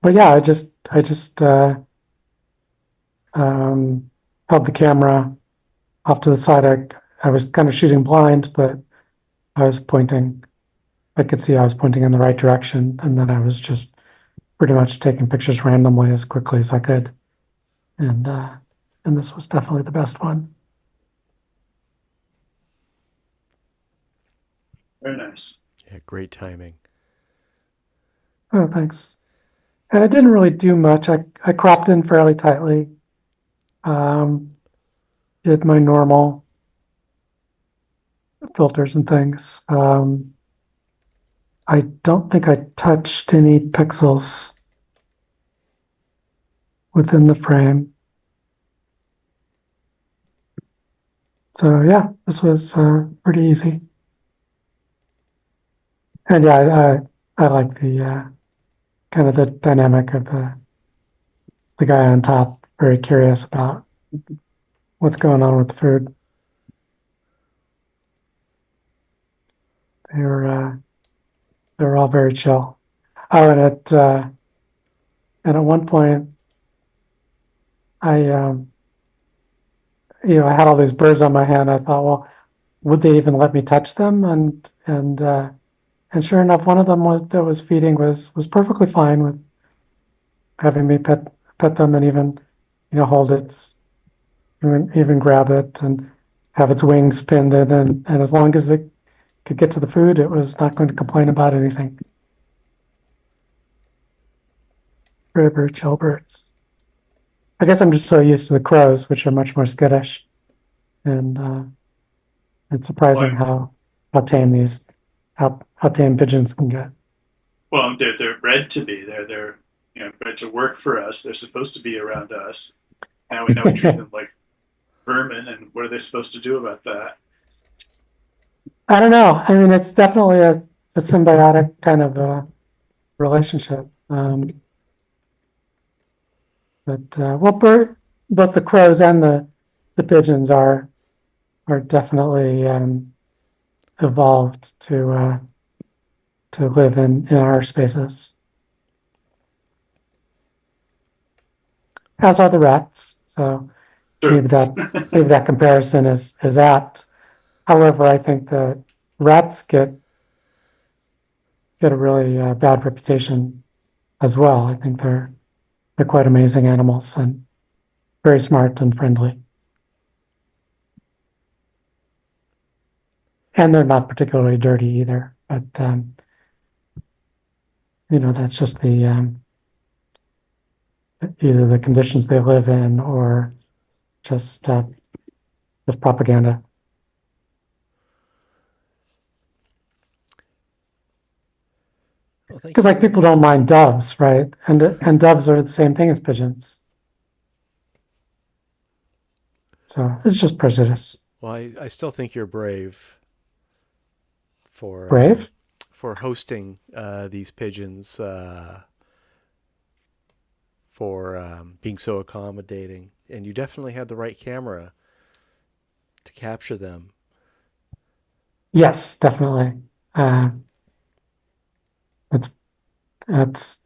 But yeah, I just held the camera off to the side. I was kind of shooting blind, but I was pointing. I could see I was pointing in the right direction, and then I was just pretty much taking pictures randomly as quickly as I could. And this was definitely the best one. Very nice. Yeah, great timing. Oh, thanks. And I didn't really do much. I cropped in fairly tightly. Did my normal filters and things. I don't think I touched any pixels within the frame. So yeah, this was pretty easy. And yeah, I like the kind of the dynamic of the guy on top, very curious about what's going on with the food. They're all very chill. Oh, and at one point, I had all these birds on my hand. I thought, well, would they even let me touch them? And sure enough, one of them that was feeding was perfectly fine with having me pet them, and even hold even grab it and have its wings pinned in, and as long as it could get to the food, it was not going to complain about anything. Very, very chill birds. I guess I'm just so used to the crows, which are much more skittish, and it's surprising how tame how tame pigeons can get. Well, they're bred to be. They're bred to work for us. They're supposed to be around us. Now we treat them like vermin, and what are they supposed to do about that? I don't know. I mean, it's definitely a symbiotic kind of relationship. Both the crows and the pigeons are definitely evolved to live in our spaces. as are the rats. So Sure. maybe that comparison is apt. However, I think that rats get a really bad reputation as well. I think they're quite amazing animals and very smart and friendly. And they're not particularly dirty either, but that's just the either the conditions they live in or just propaganda. Well, thank Because you. like people don't mind doves, right? And doves are the same thing as pigeons. So it's just prejudice. Well, I still think you're brave for Brave? For hosting these pigeons, for being so accommodating, and you definitely had the right camera to capture them. Yes, definitely. That's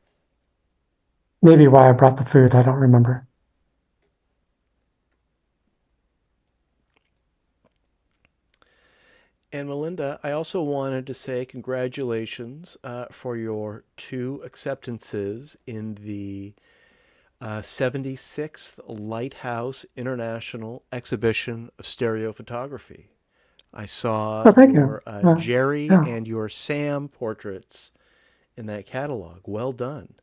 maybe why I brought the food. I don't remember. And Melinda, I also wanted to say congratulations for your 2 acceptances in the 76th Lighthouse International Exhibition of Stereo Photography. I saw Oh, thank your you. Jerry Yeah. and your Sam portraits in that catalog. Well done.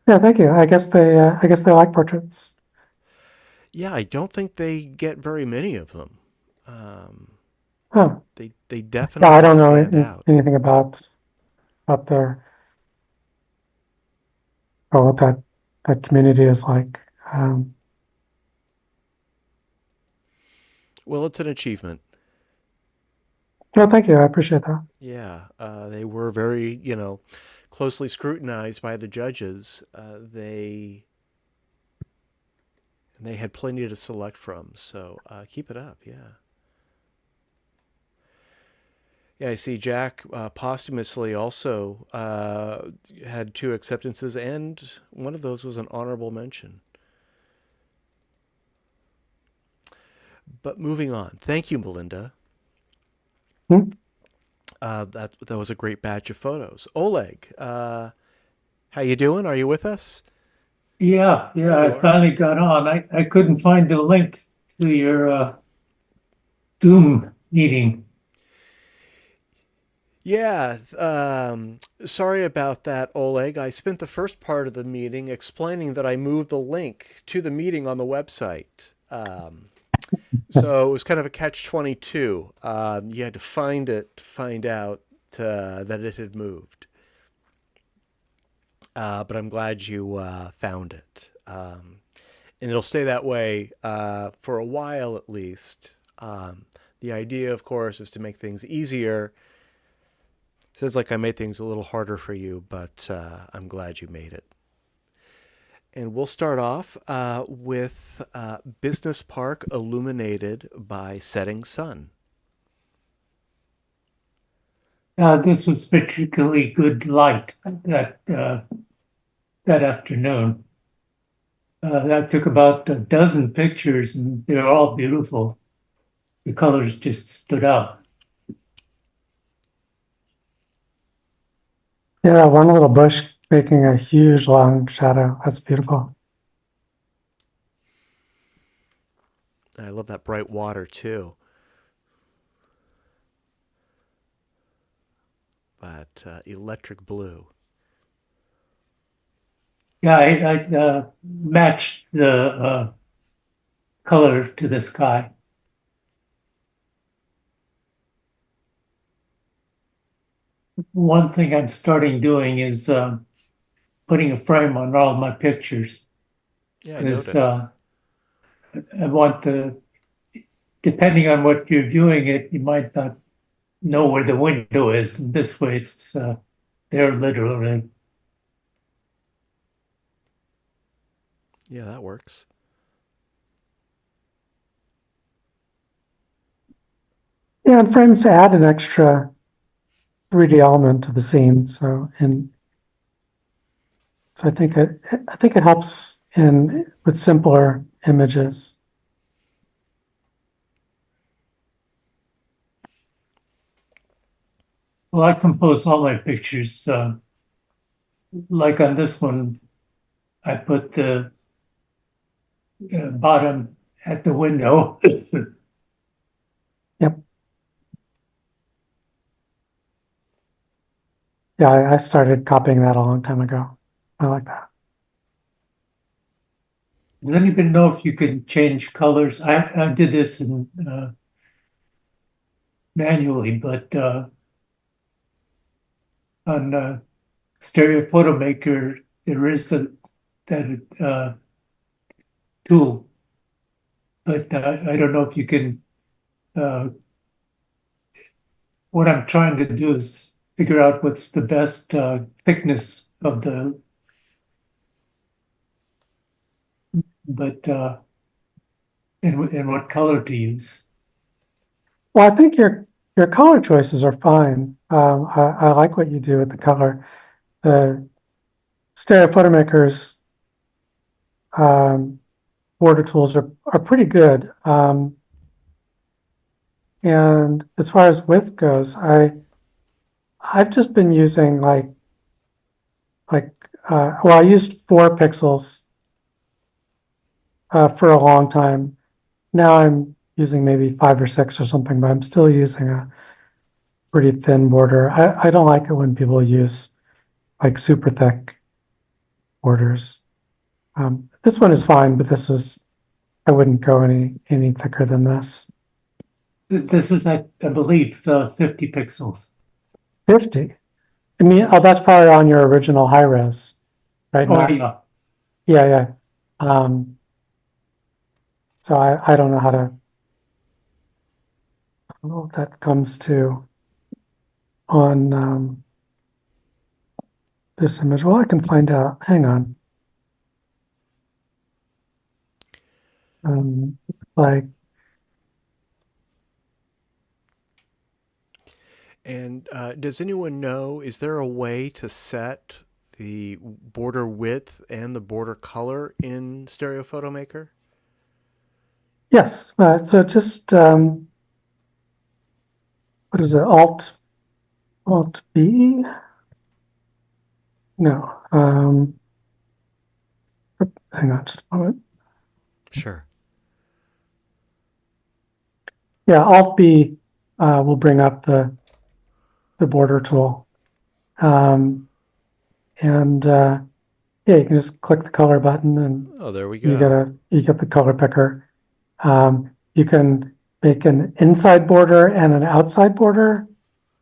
Yeah, thank you. I guess they like portraits. Yeah, I don't think they get very many of them. Oh, They yeah. I definitely don't know stand out. anything about their or what that community is like. Well, it's an achievement. No, thank you. I appreciate that. Yeah, they were very, closely scrutinized by the judges. They had plenty to select from. So keep it up. Yeah. Yeah, I see Jack posthumously also had 2 acceptances, and one of those was an honorable mention. But moving on. Thank you, Melinda. Hmm? That was a great batch of photos. Oleg, how you doing? Are you with us? Yeah, I finally got on. I couldn't find the link to your Zoom meeting. Yeah, sorry about that, Oleg. I spent the first part of the meeting explaining that I moved the link to the meeting on the website. So it was kind of a catch-22. You had to find it to find out that it had moved. But I'm glad you found it. And it'll stay that way for a while at least. The idea, of course, is to make things easier. Sounds like I made things a little harder for you, but I'm glad you made it. And we'll start off with Business Park illuminated by setting sun. This was particularly good light that afternoon. That took about a dozen pictures, and they were all beautiful. The colors just stood out. Yeah, one little bush making a huge long shadow. That's beautiful. I love that bright water too. That electric blue. Yeah, I matched the color to the sky. One thing I'm starting doing is putting a frame on all my pictures. Yeah, I Because noticed. I want depending on what you're viewing it, you might not know where the window is. And this way it's there literally. Yeah, that works. Yeah, and frames add an extra 3D element to the scene. So I think it helps with simpler images. Well, I compose all my pictures. Like on this one, I put the bottom at the window. Yep. Yeah, I started copying that a long time ago. I like that. Does anybody know if you can change colors? I did this in manually, but on Stereo Photo Maker, there is that tool, but I don't know if you can. What I'm trying to do is figure out what's the best thickness of the, but and what color to use. Well, I think your color choices are fine. I like what you do with the color. The Stereo Photo Maker's border tools are pretty good. And as far as width goes, I've just been using well, I used 4 pixels for a long time. Now I'm using maybe 5 or 6 or something, but I'm still using a pretty thin border. I don't like it when people use like super thick borders. This one is fine, but I wouldn't go any thicker than this. This is, I believe, 50 pixels. 50. I mean, oh, that's probably on your original high res, right? Oh, yeah. Yeah. So I don't know how to. I don't know what that comes to on this image. Well, I can find out. Hang on. Like. And does anyone know, is there a way to set the border width and the border color in Stereo Photo Maker? Yes. So just what is it? Alt B? No. Hang on just a moment. Sure. Yeah, Alt B will bring up the border tool. Yeah, you can just click the color button and Oh, there we go. you get the color picker. You can make an inside border and an outside border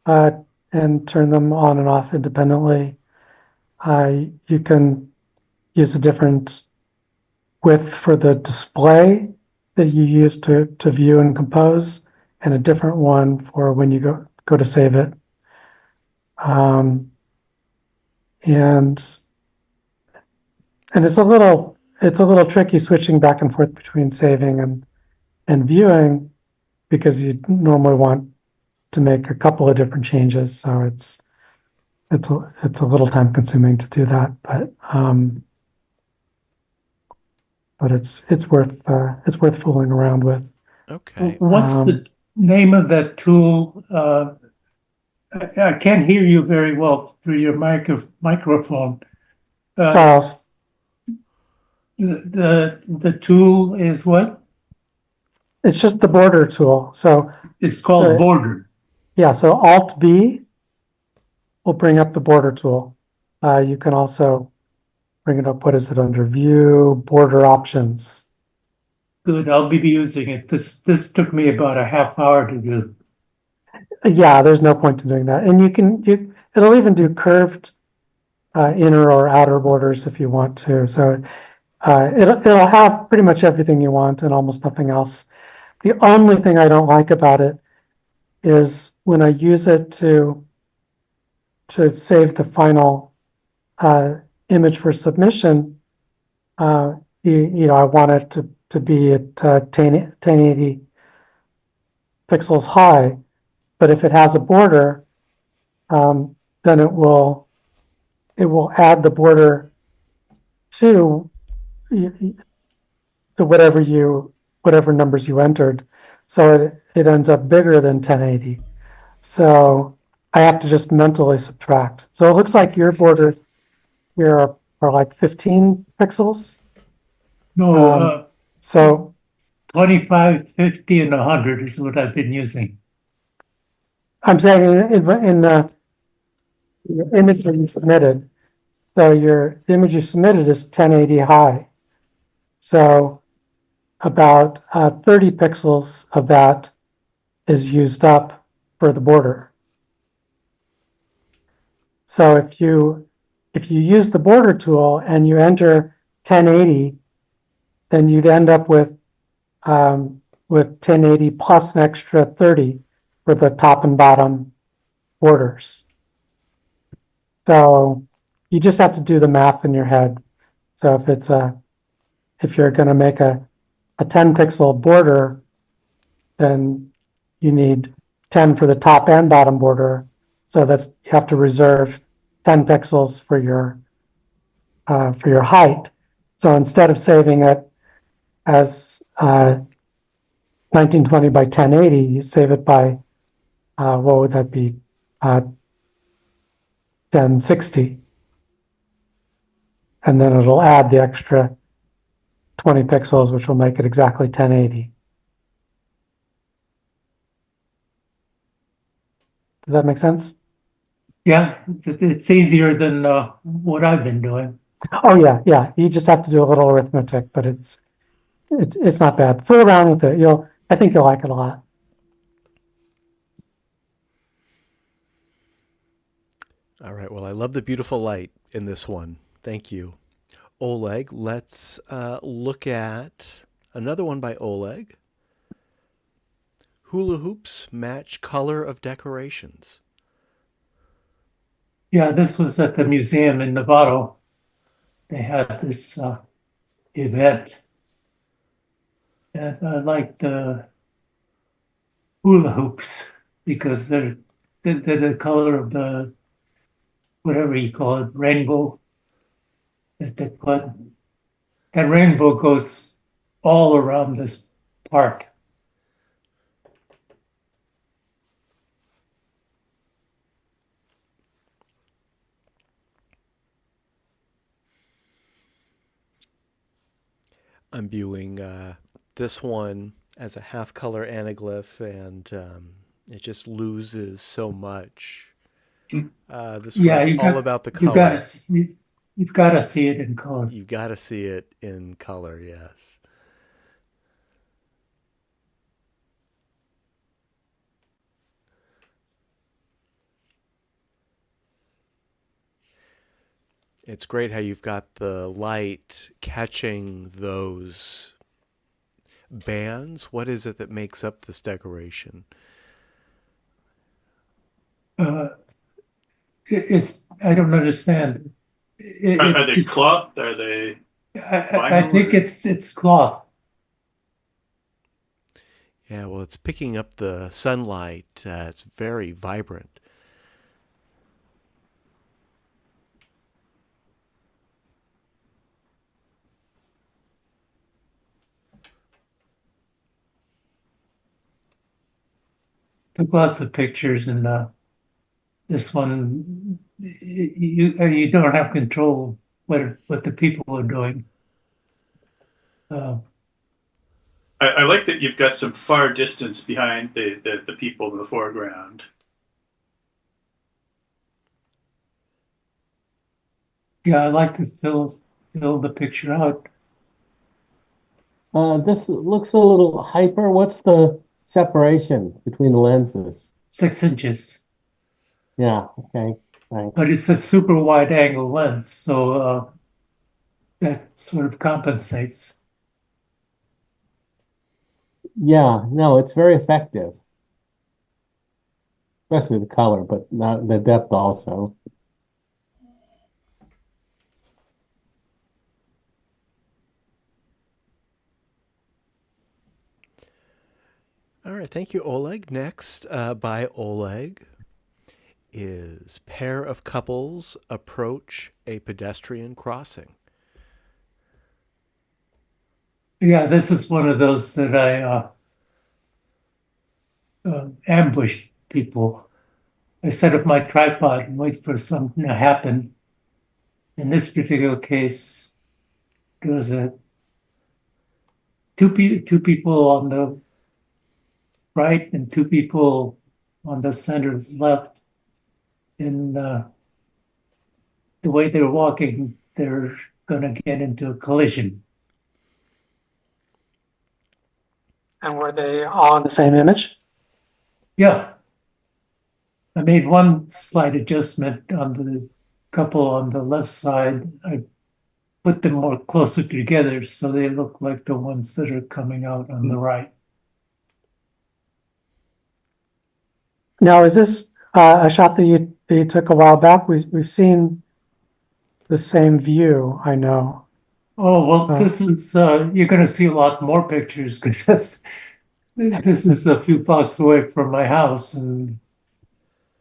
and turn them on and off independently. You can use a different width for the display that you use to view and compose, and a different one for when you go to save it. And it's a little tricky switching back and forth between saving and viewing, because you normally want to make a couple of different changes. So it's a little time consuming to do that, but it's worth fooling around with. Okay. What's the name of that tool? I can't hear you very well through your microphone. So the tool is what? it's just the border tool. So It's called border. yeah, so Alt B will bring up the border tool. You can also bring it up. What is it under View, Border Options? Good, I'll be using it. This took me about a half hour to do. Yeah, there's no point in doing that. And it'll even do curved inner or outer borders if you want to. So it'll have pretty much everything you want and almost nothing else. The only thing I don't like about it is when I use it to save the final image for submission, I want it to be at 1080 pixels high, but if it has a border, then it will add the border to to whatever numbers you entered. So it ends up bigger than 1080. So I have to just mentally subtract. So it looks like your borders here are like 15 pixels. No, So 25, 50, and 100 is what I've been using. I'm saying in the image that you submitted, so your image you submitted is 1080 high. So about 30 pixels of that is used up for the border. So if you use the border tool and you enter 1080, then you'd end up with 1080 plus an extra 30 for the top and bottom borders. So you just have to do the math in your head. So if you're going to make a 10 pixel border, then you need 10 for the top and bottom border. So you have to reserve 10 pixels for your height. So instead of saving it as 1920 by 1080, you save it by what would that be? 1060. And then it'll add the extra 20 pixels, which will make it exactly 1080. Does that make sense? Yeah, it's easier than what I've been doing. Oh yeah. You just have to do a little arithmetic, but it's not bad. Fool around with it. I think you'll like it a lot. All right. Well, I love the beautiful light in this one. Thank you. Oleg, let's look at another one by Oleg. Hula hoops match color of decorations. Yeah, this was at the museum in Novato. They had this event. And I liked the hula hoops because they're the color of the, whatever you call it, rainbow that they put. That rainbow goes all around this park. I'm viewing this one as a half color anaglyph, and it just loses so much. This one is all about the color. You've got to see it in color. You've got to see it in color, yes. It's great how you've got the light catching those bands. What is it that makes up this decoration? I don't understand. Are they cloth? Are they? I think it's cloth. Yeah, well, it's picking up the sunlight. It's very vibrant. Took lots of pictures, and this one you don't have control what the people are doing. I like that you've got some far distance behind the people in the foreground. Yeah, I like to fill the picture out. This looks a little hyper. What's the separation between the lenses? 6 inches. Yeah, okay, thanks. But it's a super wide angle lens, so that sort of compensates. Yeah, no, it's very effective. Especially the color, but not the depth also. All right, thank you, Oleg. Next, by Oleg, is pair of couples approach a pedestrian crossing. Yeah, this is one of those that I ambush people. I set up my tripod and wait for something to happen. In this particular case, there was two people on the right and two people on the center left. And the way they're walking, they're going to get into a collision. And were they all in the same image? Yeah. I made one slight adjustment on the couple on the left side. I put them more closer together so they look like the ones that are coming out on the right. Now, is this a shot that you took a while back? We've seen the same view, I know. Oh, well, this is, you're going to see a lot more pictures because this is a few blocks away from my house. And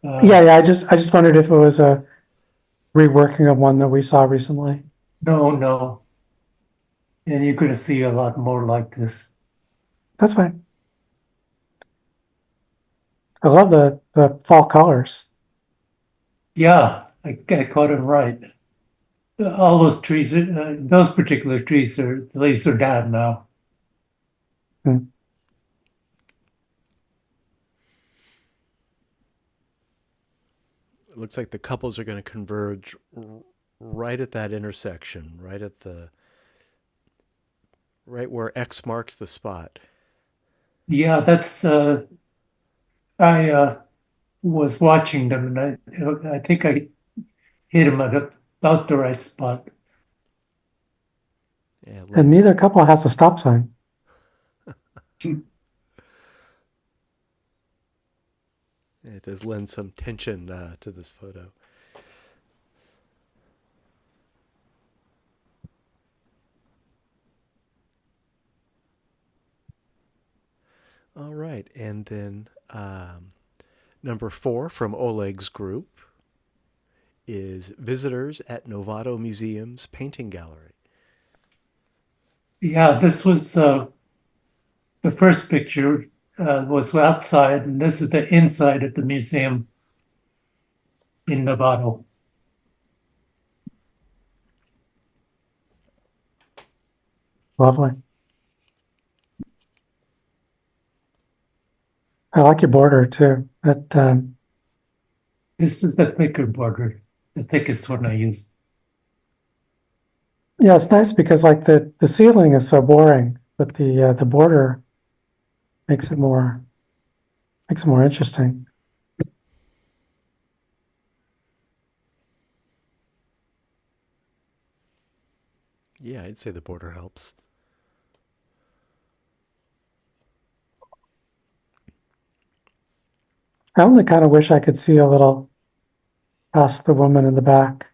yeah, I just wondered if it was a reworking of one that we saw recently. No. And you're going to see a lot more like this. That's fine. I love the fall colors. Yeah, I caught him right. All those trees, those particular trees the leaves are down now. It looks like the couples are going to converge right at that intersection, right where X marks the spot. Yeah, that's, I was watching them and I think I hit him at about the right spot. Yeah, And neither couple has a stop sign. It does lend some tension to this photo. All right, and then number 4 from Oleg's group is visitors at Novato Museum's painting gallery. Yeah, this was the first picture was outside, and this is the inside of the museum in Novato. Lovely. I like your border too. This is the thicker border, the thickest one I used. Yeah, it's nice because like the ceiling is so boring, but the border makes it more interesting. Yeah, I'd say the border helps. I only kind of wish I could see a little past the woman in the back.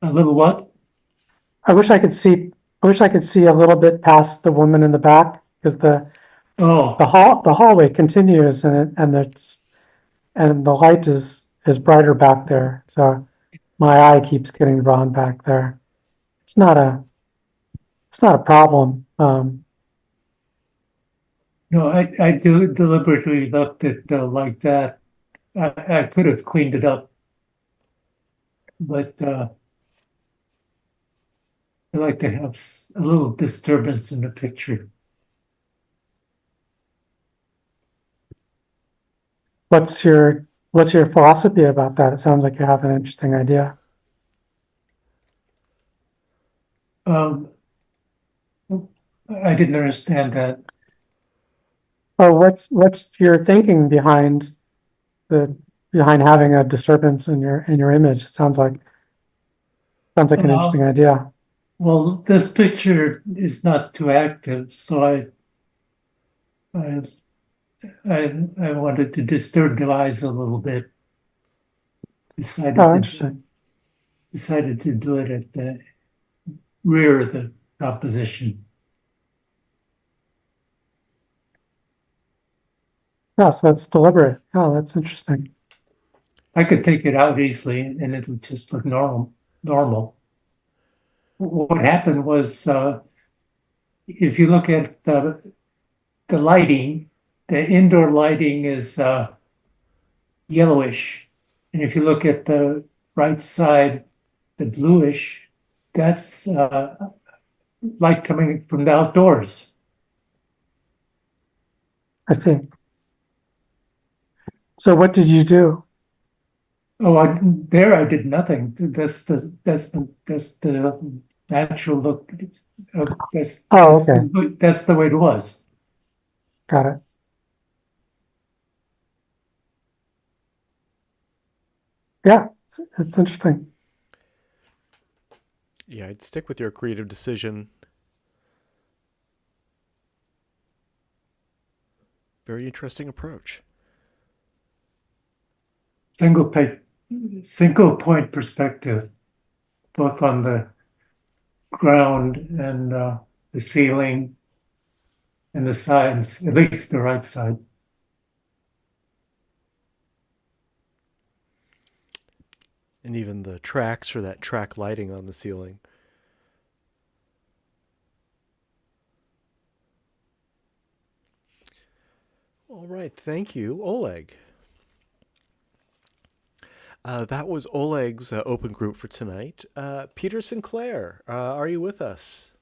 A little what? I wish I could see a little bit past the woman in the back because the hallway continues and the light is brighter back there. So my eye keeps getting drawn back there. It's not a problem. No, I do deliberately left it like that. I could have cleaned it up, but I like to have a little disturbance in the picture. What's your philosophy about that? It sounds like you have an interesting idea. I didn't understand that. Oh, what's your thinking behind having a disturbance in your image? It sounds like an interesting idea. Well, this picture is not too active, so I wanted to disturb the eyes a little bit. Interesting. Decided to do it at the rear of the composition. Yeah, so that's deliberate. Oh, that's interesting. I could take it out easily and it would just look normal. What happened was if you look at the lighting, the indoor lighting is yellowish. And if you look at the right side, the bluish, that's light coming from the outdoors. I see. So what did you do? Oh, I did nothing. That's the natural look. Oh, okay. That's the way it was. Got it. Yeah, it's interesting. Yeah, I'd stick with your creative decision. Very interesting approach. Single point perspective, both on the ground and the ceiling and the sides, at least the right side. And even the tracks for that track lighting on the ceiling. All right, thank you, Oleg. That was Oleg's open group for tonight. Peter Sinclair, are you with us?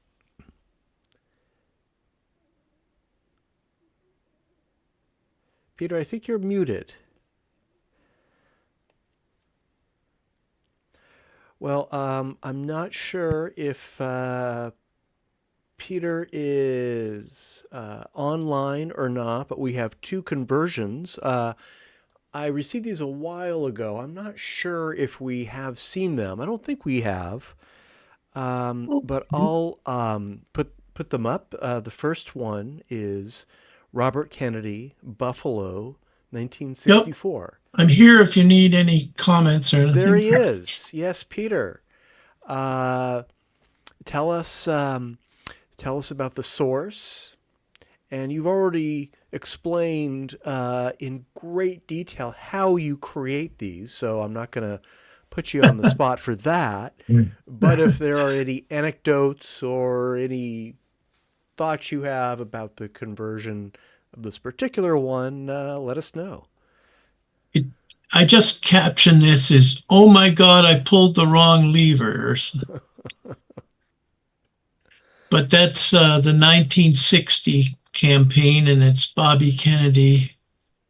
Peter, I think you're muted. Well, I'm not sure if Peter is online or not, but we have two conversions. I received these a while ago. I'm not sure if we have seen them. I don't think we have, but I'll put them up. The first one is Robert Kennedy, Buffalo, 1964. I'm here if you need any comments or anything. There he is. Yes, Peter. Tell us about the source. And you've already explained in great detail how you create these, so I'm not going to put you on the spot for that. But if there are any anecdotes or any thoughts you have about the conversion of this particular one, let us know. I just captioned this as, "Oh my God, I pulled the wrong levers." But that's the 1960 campaign, and it's Bobby Kennedy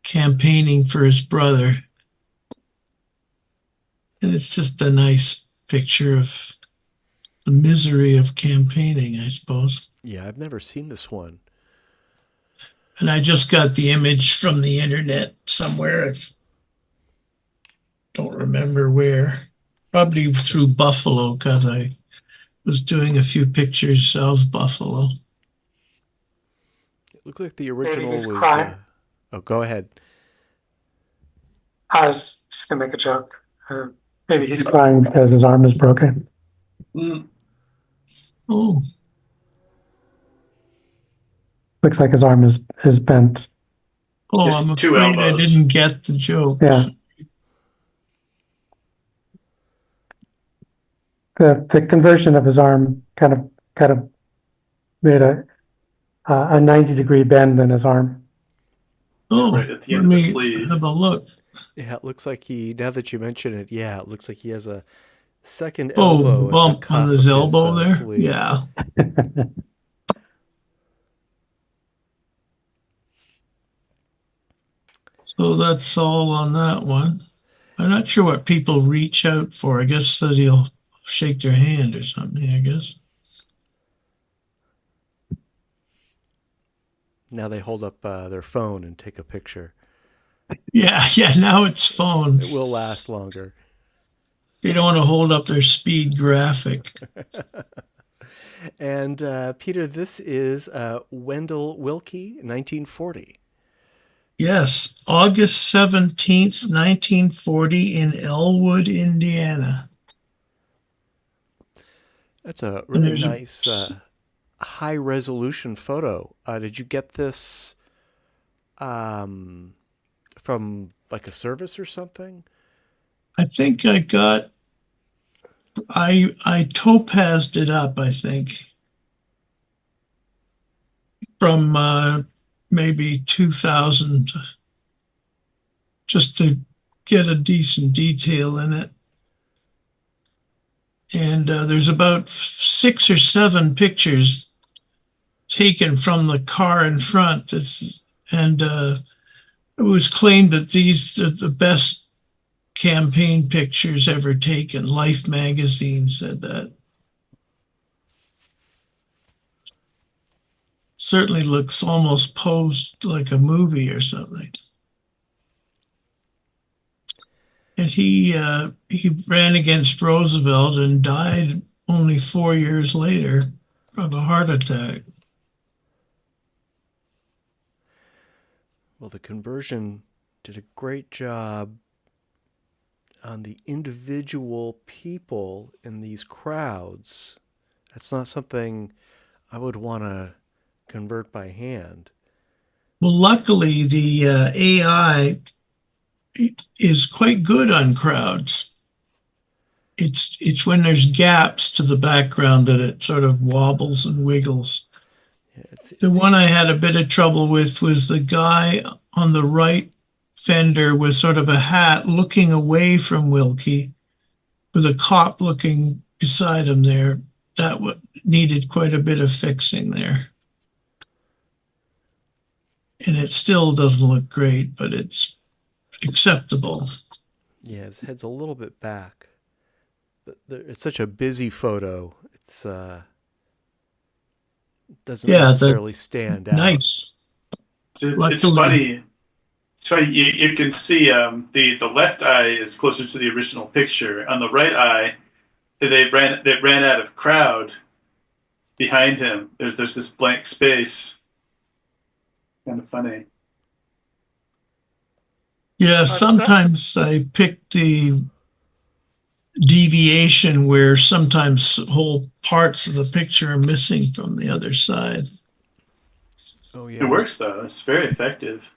campaigning for his brother. And it's just a nice picture of the misery of campaigning, I suppose. Yeah, I've never seen this one. And I just got the image from the internet somewhere. I don't remember where. Probably through Buffalo, because I was doing a few pictures of Buffalo. It looks like the original he's was. crying. Oh, go ahead. I was just gonna make a joke. Maybe he's crying because his arm is broken. Oh, Looks like his arm is bent. oh, Just I'm two afraid I elbows. didn't get the joke. Yeah. The conversion of his arm kind of made a 90-degree bend in his arm. Oh, Right at the let end of the me sleeve. have a look. Yeah, it looks like now that you mention it, yeah, it looks like he has a second Oh, elbow the at bump the cuff on his of elbow there. sleeve. Yeah. So that's all on that one. I'm not sure what people reach out for. I guess that he'll shake their hand or something, I guess. Now they hold up their phone and take a picture. Yeah, now it's phones. It will last longer. They don't want to hold up their speed graphic. And Peter, this is Wendell Willkie, 1940. Yes, August 17th, 1940 in Elwood, Indiana. That's a really nice high resolution photo. Did you get this from like a service or something? I think I topazed it up, I think. from maybe 2000 just to get a decent detail in it. And there's about 6 or 7 pictures taken from the car in front. And it was claimed that these are the best campaign pictures ever taken. Life magazine said that. Certainly looks almost posed like a movie or something. And he ran against Roosevelt and died only 4 years later of a heart attack. Well, the conversion did a great job on the individual people in these crowds. That's not something I would want to convert by hand. Well, luckily, the AI is quite good on crowds. It's when there's gaps to the background that it sort of wobbles and wiggles. Yeah, The one I had a bit of trouble with was the guy on the right fender with sort of a hat looking away from Wilkie, with a cop looking beside him there. That needed quite a bit of fixing there. And it still doesn't look great, but it's acceptable. Yeah, his head's a little bit back. But it's such a busy photo. It's doesn't necessarily stand out. Nice. It's funny. It's funny. You can see the left eye is closer to the original picture. On the right eye, they ran out of crowd behind him. There's this blank space. Kind of funny. Yeah, sometimes I pick the deviation where sometimes whole parts of the picture are missing from the other side. Oh yeah. It works though. It's very effective.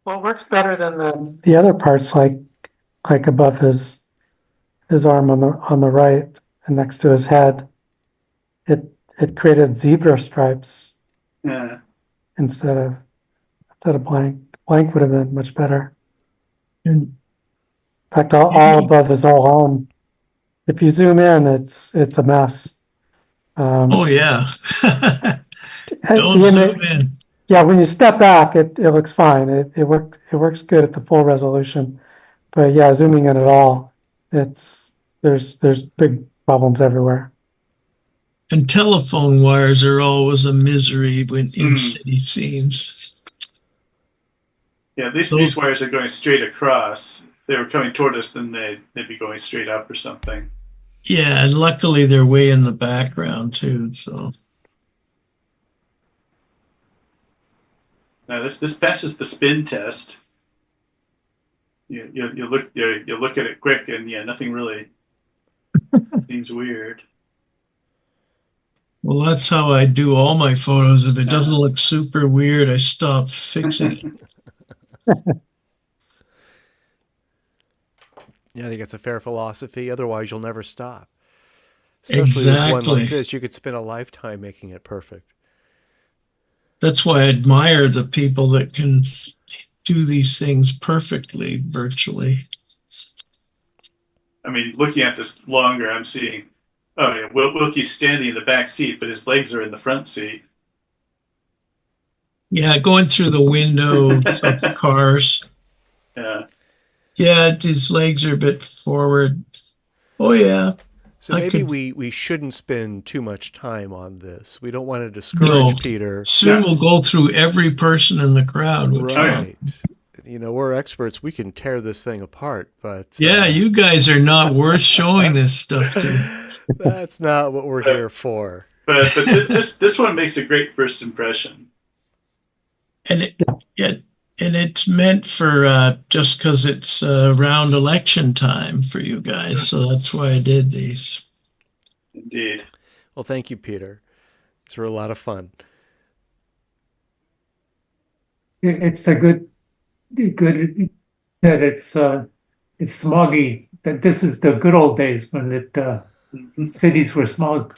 Well, it works better than the other parts, like above his arm on the right and next to his head. It created zebra stripes. Yeah. Instead of blank. Blank would have been much better. In fact, all above his whole arm. If you zoom in, it's a mess. Oh yeah. Don't zoom in. Yeah, when you step back, it looks fine. It works good at the full resolution. But yeah, zooming in at all, there's big problems everywhere. And telephone wires are always a misery when in city scenes. Yeah, these wires are going straight across. If they were coming toward us, then they'd be going straight up or something. Yeah, and luckily they're way in the background too. So now this passes the spin test. You look at it quick, and yeah, nothing really seems weird. well, that's how I do all my photos. If it doesn't look super weird, I stop fixing it. Yeah, I think it's a fair philosophy. Otherwise, you'll never stop. Especially with one like this, you could spend a lifetime making it perfect. That's why I admire the people that can do these things perfectly, virtually. I mean, looking at this longer, I'm seeing, oh yeah, Wilkie's standing in the back seat, but his legs are in the front seat. Yeah, going through the windows of the cars. Yeah. Yeah, his legs are a bit forward. Oh yeah. So maybe we shouldn't spend too much time on this. We don't want to discourage Peter. Soon we'll go through every person in the crowd. Right. You know, we're experts. We can tear this thing apart, but yeah, you guys are not worth showing this stuff to. That's not what we're here for. But this one makes a great first impression. And it's meant for just because it's around election time for you guys, so that's why I did these. Indeed. Well, thank you, Peter. These were a lot of fun. It's a good that it's smoggy. That this is the good old days when cities were smog.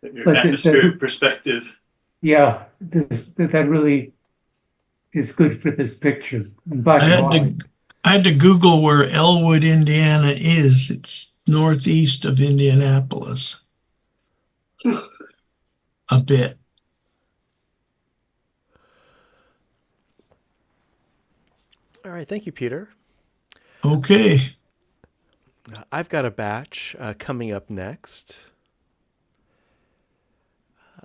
Your But atmospheric perspective. yeah, that really is good for this picture. Black I and had white. I had to Google where Elwood, Indiana is. It's northeast of Indianapolis. A bit. All right, thank you, Peter. Okay. I've got a batch coming up next.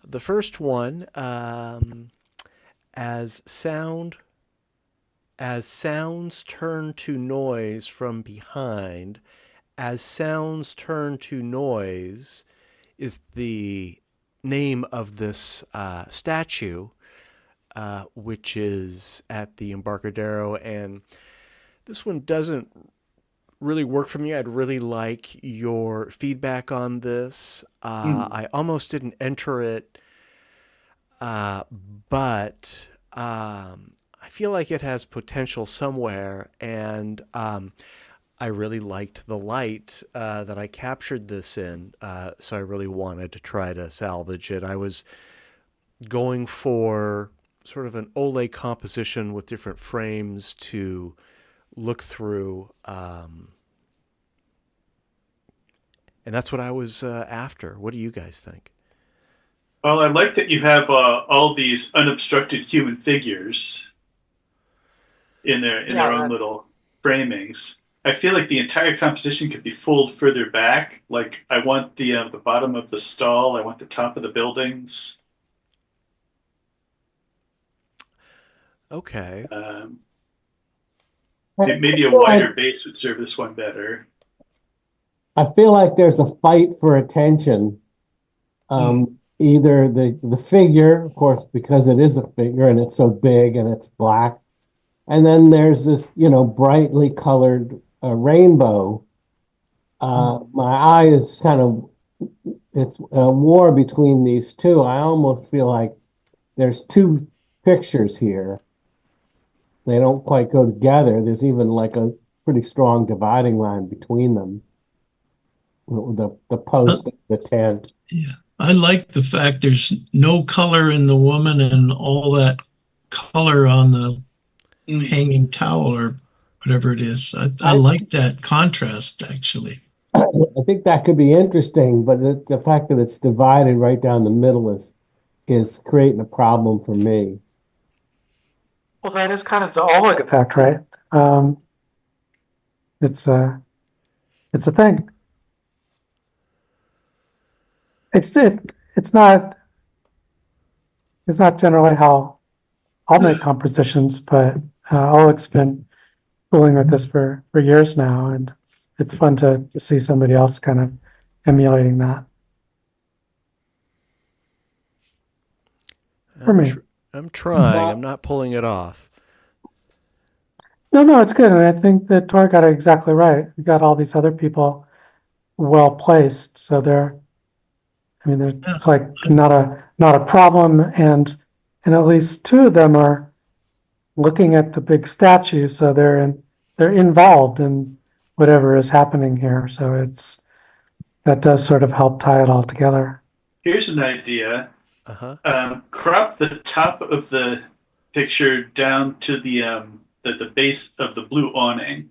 The first one, as sounds turn to noise from behind, as sounds turn to noise is the name of this statue, which is at the Embarcadero. And this one doesn't really work for me. I'd really like your feedback on this. I almost didn't enter it, but I feel like it has potential somewhere, and I really liked the light that I captured this in, so I really wanted to try to salvage it. I was going for sort of an Olay composition with different frames to look through, and that's what I was after. What do you guys think? Well, I like that you have all these unobstructed human figures in their own little framings. I feel like the entire composition could be pulled further back. Like I want the bottom of the stall. I want the top of the buildings. Okay. Maybe a wider base would serve this one better. I feel like there's a fight for attention. Either the figure, of course, because it is a figure and it's so big and it's black. And then there's this, brightly colored rainbow. My eye is it's a war between these two. I almost feel like there's two pictures here. They don't quite go together. There's even like a pretty strong dividing line between them. The post, the tent. Yeah. I like the fact there's no color in the woman and all that color on the hanging towel or whatever it is. I like that contrast, actually. I think that could be interesting, but the fact that it's divided right down the middle is creating a problem for me. Well, that is kind of the Oleg effect, right? It's a thing. It's not generally how I'll make compositions, but Oleg's been fooling with this for years now, and it's fun to see somebody else kind of emulating that. For me. I'm trying. I'm not pulling it off. No, it's good, and I think that Tor got it exactly right. We got all these other people well placed, so it's like not a problem, and at least two of them are looking at the big statue, so they're involved in whatever is happening here. So that does sort of help tie it all together. Here's an idea. Uh-huh. Crop the top of the picture down to the base of the blue awning.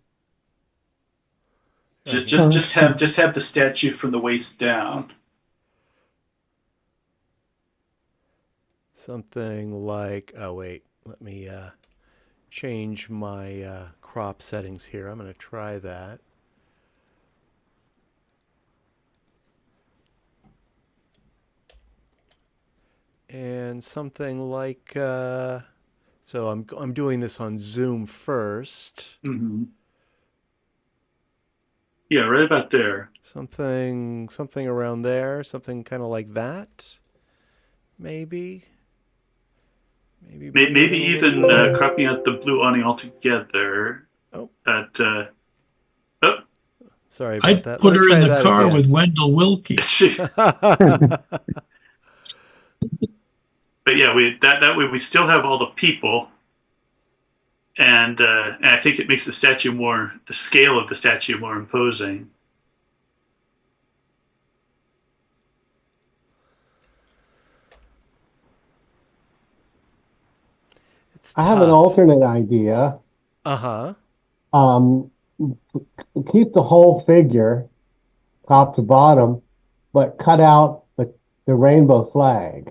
Just have the statue from the waist down. Something like, oh wait, let me change my crop settings here. I'm going to try that. And something like, so I'm doing this on Zoom first. Mm-hmm. Yeah, right about there. Something around there, something kind of like that. Maybe even cropping out the blue awning altogether. Oh. Sorry about that. I'd put her in the car with Wendell Wilkie. But yeah, that way we still have all the people, and I think it makes the scale of the statue more imposing. It's I have an tough. alternate idea. Uh-huh. Um, keep the whole figure top to bottom, but cut out the rainbow flag.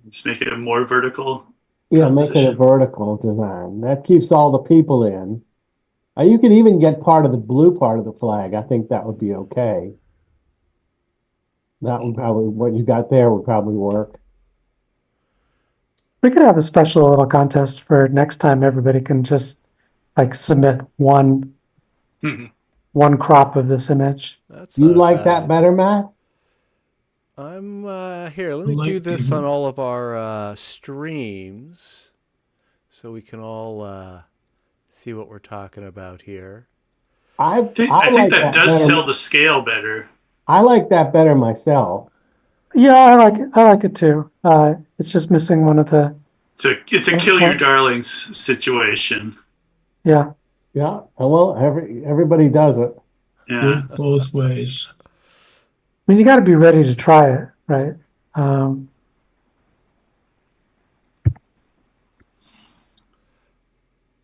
Just make it a more vertical Yeah, make it a composition. vertical design. That keeps all the people in. You could even get part of the blue part of the flag. I think that would be okay. That would probably, what you got there would probably work. We could have a special little contest for next time. Everybody can just like submit one crop of this image. That's You not a like bad that idea. better, Matt? I'm here. Let me do Like this the- on all of our streams so we can all see what we're talking about here. I think like that does better. sell the scale better. I like that better myself. Yeah, I like it. I like it too. It's just missing one of the. It's a kill your darlings situation. Yeah. Yeah. Well, everybody does it. Yeah. Both ways. I mean, you got to be ready to try it, right?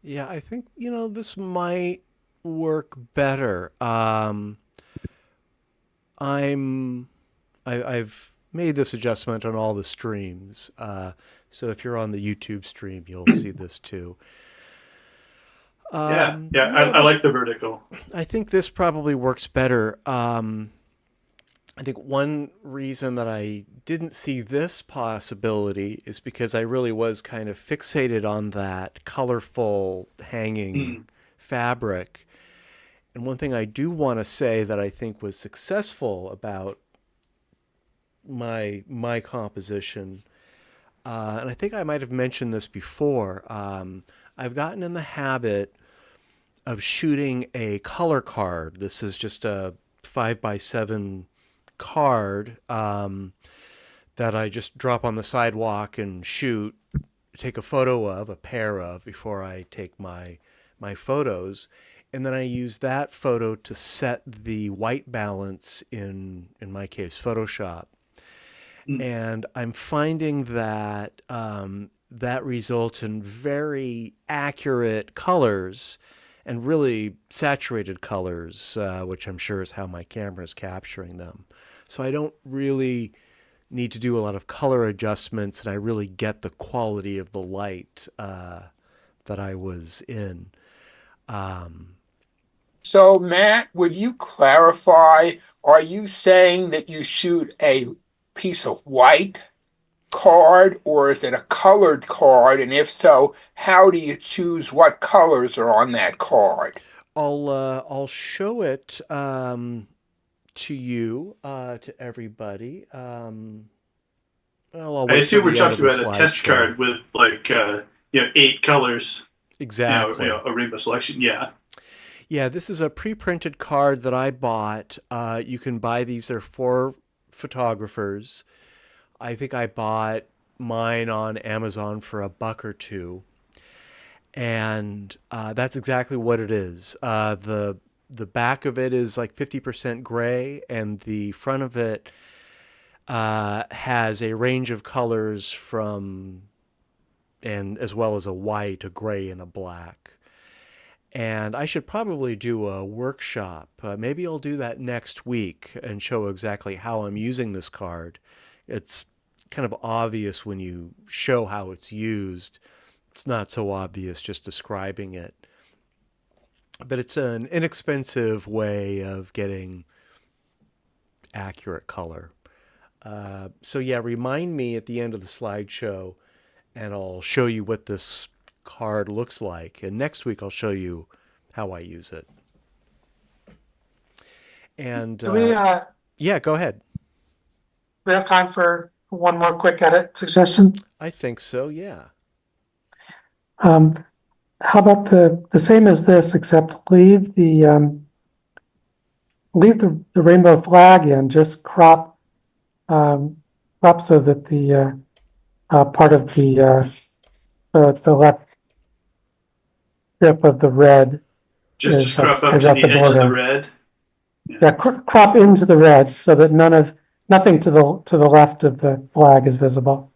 Yeah, I think, this might work better. I've made this adjustment on all the streams. So if you're on the YouTube stream, you'll see this too. I like the vertical. I think this probably works better. I think one reason that I didn't see this possibility is because I really was kind of fixated on that colorful hanging fabric. And one thing I do want to say that I think was successful about my composition, and I think I might have mentioned this before, I've gotten in the habit of shooting a color card. This is just a 5x7 card that I just drop on the sidewalk and take a photo of, a pair of, before I take my photos. And then I use that photo to set the white balance in my case, Photoshop. And I'm finding that that results in very accurate colors and really saturated colors, which I'm sure is how my camera is capturing them. So I don't really need to do a lot of color adjustments, and I really get the quality of the light that I was in. So, Matt, would you clarify, are you saying that you shoot a piece of white card, or is it a colored card? And if so, how do you choose what colors are on that card? I'll show it to you, to everybody. I assume we're talking about a test card with 8 colors. Exactly. A rainbow selection. Yeah. Yeah, this is a pre-printed card that I bought. You can buy these. They're for photographers. I think I bought mine on Amazon for $1 or $2. And that's exactly what it is. The back of it is like 50% gray, and the front of it has a range of colors and as well as a white, a gray, and a black. And I should probably do a workshop. Maybe I'll do that next week and show exactly how I'm using this card. It's kind of obvious when you show how it's used. It's not so obvious just describing it. But it's an inexpensive way of getting accurate color. So yeah, remind me at the end of the slideshow, and I'll show you what this card looks like. And next week I'll show you how I use it. And yeah, go ahead. We have time for one more quick edit suggestion. I think so, yeah. How about the same as this, except leave the rainbow flag in, just crop so that the part of the left strip of the red just crop up to the edge of the red. Yeah, crop into the red so that nothing to the left of the flag is visible.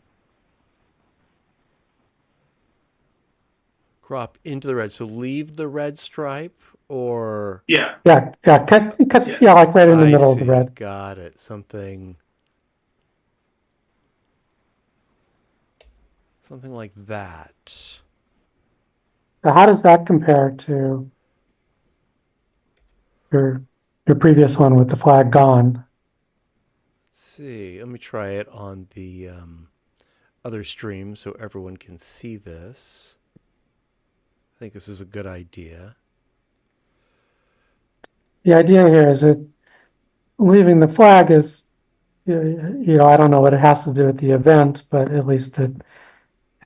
Crop into the red. So leave the red stripe, or Yeah. Yeah, cuts, Yeah. like right in the I middle of the see. red. Got it. Something like that. So how does that compare to your previous one with the flag gone? Let's see. Let me try it on the other stream so everyone can see this. I think this is a good idea. The idea here is that leaving the flag is, I don't know what it has to do with the event, but at least it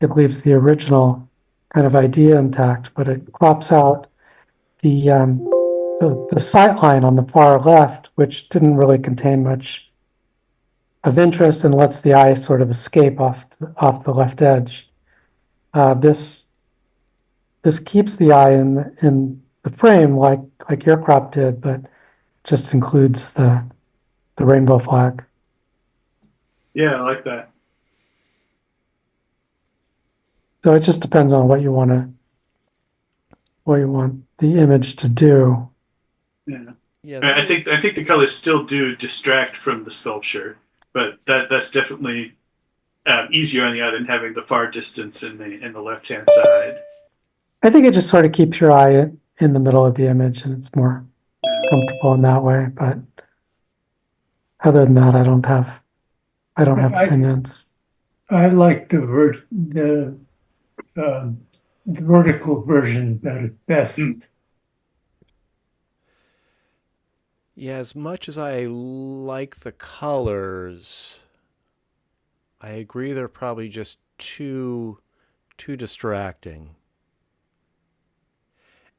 leaves the original kind of idea intact, but it crops out the sight line on the far left, which didn't really contain much of interest and lets the eye sort of escape off the left edge. This keeps the eye in the frame like your crop did, but just includes the rainbow flag. Yeah, I like that. So it just depends on what you want the image to do. Yeah. Yeah, I think the colors still do distract from the sculpture, but that's definitely easier on the eye than having the far distance in the left hand side. I think it just sort of keeps your eye in the middle of the image, and it's more comfortable in that way. But other than that, I don't have opinions. I like the vertical version best. Yeah, as much as I like the colors, I agree they're probably just too distracting.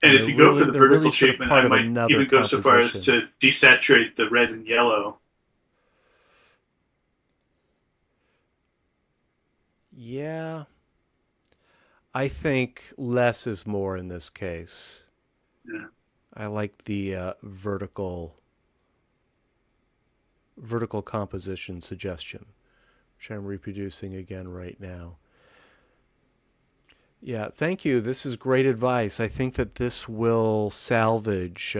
And if you go for the vertical shapement, I might even go so far as to desaturate the red and yellow. Yeah. I think less is more in this case. Yeah. I like the vertical composition suggestion, which I'm reproducing again right now. Yeah, thank you. This is great advice. I think that this will salvage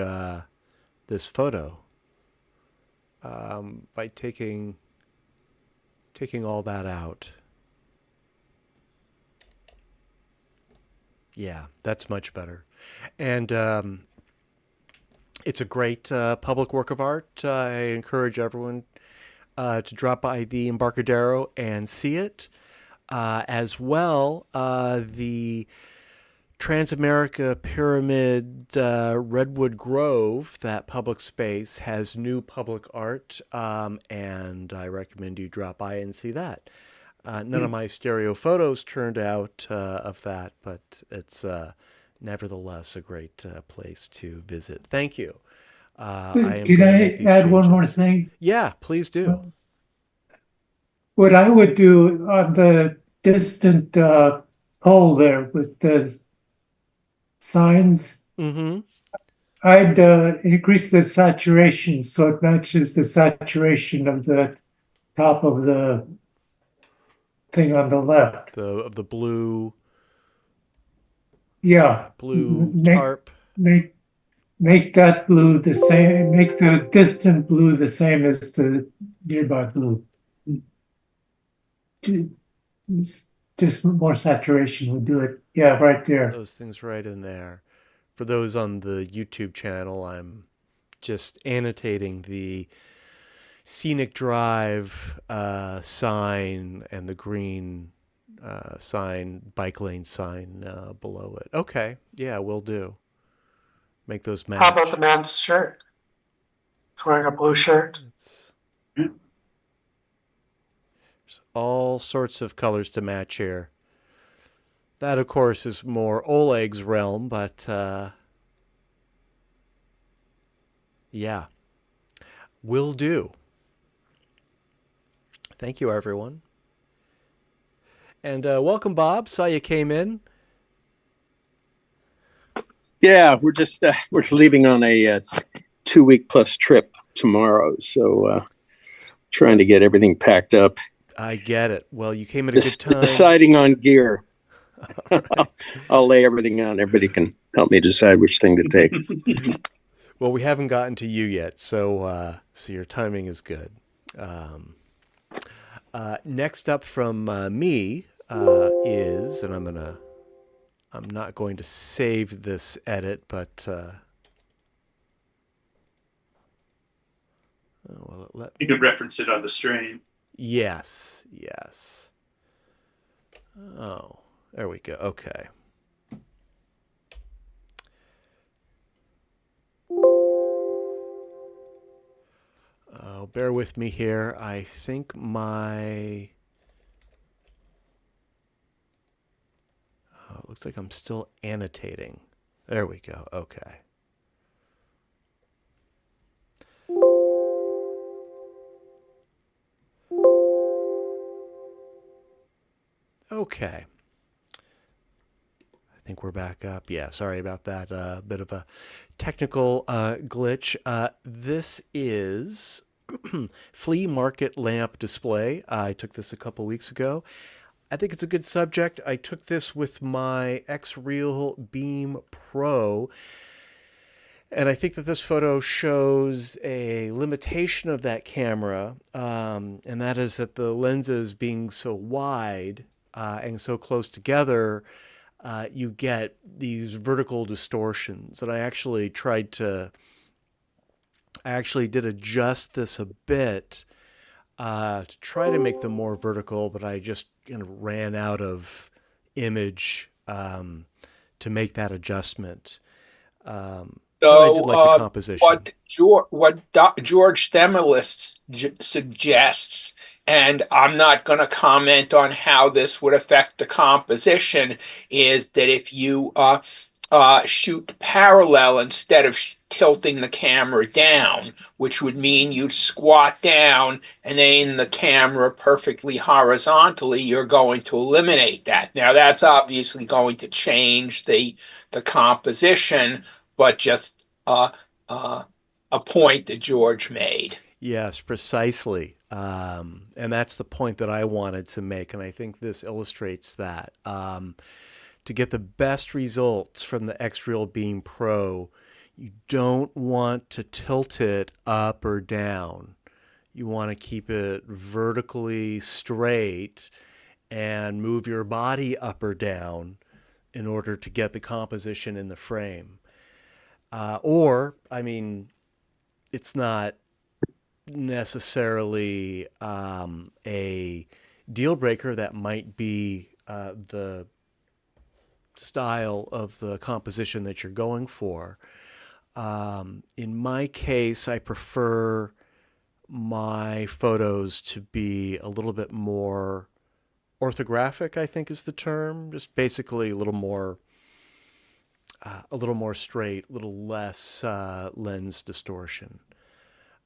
this photo by taking all that out. Yeah, that's much better. And it's a great public work of art. I encourage everyone to drop by the Embarcadero and see it. As well, the Transamerica Pyramid Redwood Grove, that public space, has new public art, and I recommend you drop by and see that. None of my stereo photos turned out of that, but it's nevertheless a great place to visit. Thank you. Can I add one more thing? Yeah, please do. What I would do on the distant pole there with the signs, I'd increase the saturation so it matches the saturation of the top of the thing on the left. Of the blue. Yeah. Blue tarp. Make that blue the same. Make the distant blue the same as the nearby blue. Just more saturation would do it. Yeah, right there. Those things right in there. For those on the YouTube channel, I'm just annotating the Scenic Drive sign and the green sign, bike lane sign below it. Okay, yeah, will do. Make those match. How about the man's shirt? He's wearing a blue shirt. There's all sorts of colors to match here. That, of course, is more Oleg's realm, but yeah, will do. Thank you, everyone. And welcome, Bob. Saw you came in. Yeah, we're just we're leaving on a 2-week plus trip tomorrow, so trying to get everything packed up. I get it. Well, you came at a good time. Deciding on gear. I'll lay everything out. Everybody can help me decide which thing to take. Well, we haven't gotten to you yet, so your timing is good. Next up from me is, and I'm not going to save this edit, but You could reference it on the stream. Yes. Oh, there we go. Okay. Oh, bear with me here. I think it looks like I'm still annotating. There we go. Okay. Okay. I think we're back up. Yeah, sorry about that. Bit of a technical glitch. This is flea market lamp display. I took this a couple weeks ago. I think it's a good subject. I took this with my X-Reel Beam Pro. And I think that this photo shows a limitation of that camera, and that is that the lenses being so wide and so close together, you get these vertical distortions. And I actually did adjust this a bit to try to make them more vertical, but I just kind of ran out of image to make that adjustment. But I did like the composition. What George Stemelis suggests, and I'm not going to comment on how this would affect the composition, is that if you shoot parallel instead of tilting the camera down, which would mean you'd squat down and aim the camera perfectly horizontally, you're going to eliminate that. Now, that's obviously going to change the composition, but just a point that George made. Yes, precisely. And that's the point that I wanted to make, and I think this illustrates that. To get the best results from the X-Reel Beam Pro, you don't want to tilt it up or down. You want to keep it vertically straight and move your body up or down in order to get the composition in the frame. It's not necessarily a deal breaker. That might be the style of the composition that you're going for. In my case, I prefer my photos to be a little bit more orthographic, I think is the term. Just basically a little more straight, a little less lens distortion.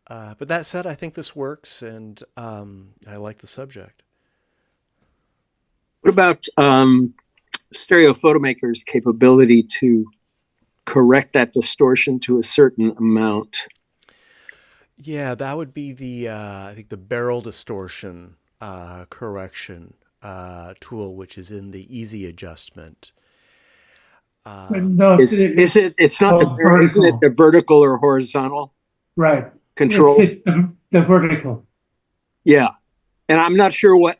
But that said, I think this works, and I like the subject. What about stereo photomakers' capability to correct that distortion to a certain amount? Yeah, that would be I think the barrel distortion correction tool, which is in the easy adjustment. No, It's not vertical. Isn't it the vertical or horizontal? Right. Control. It's the vertical. Yeah. And I'm not sure what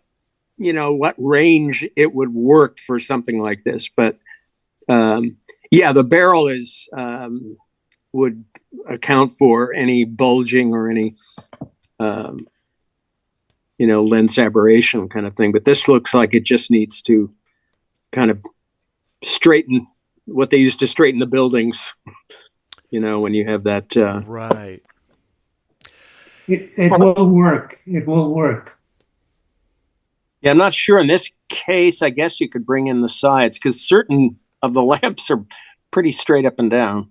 range it would work for something like this, but the barrel would account for any bulging or any lens aberration kind of thing. But this looks like it just needs to kind of straighten what they used to straighten the buildings, when you have that. Right. It will work. It will work. Yeah, I'm not sure. In this case, I guess you could bring in the sides because certain of the lamps are pretty straight up and down.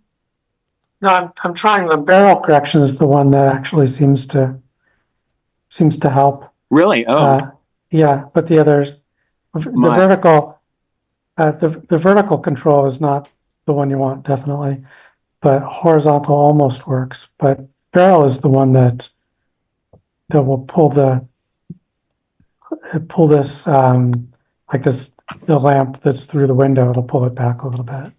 No, I'm trying the barrel correction is the one that actually seems to help. Really? Oh. Yeah, but the others, the vertical control is not the one you want, definitely. But horizontal almost works. But barrel is the one that will pull this like this the lamp that's through the window, it'll pull it back a little bit.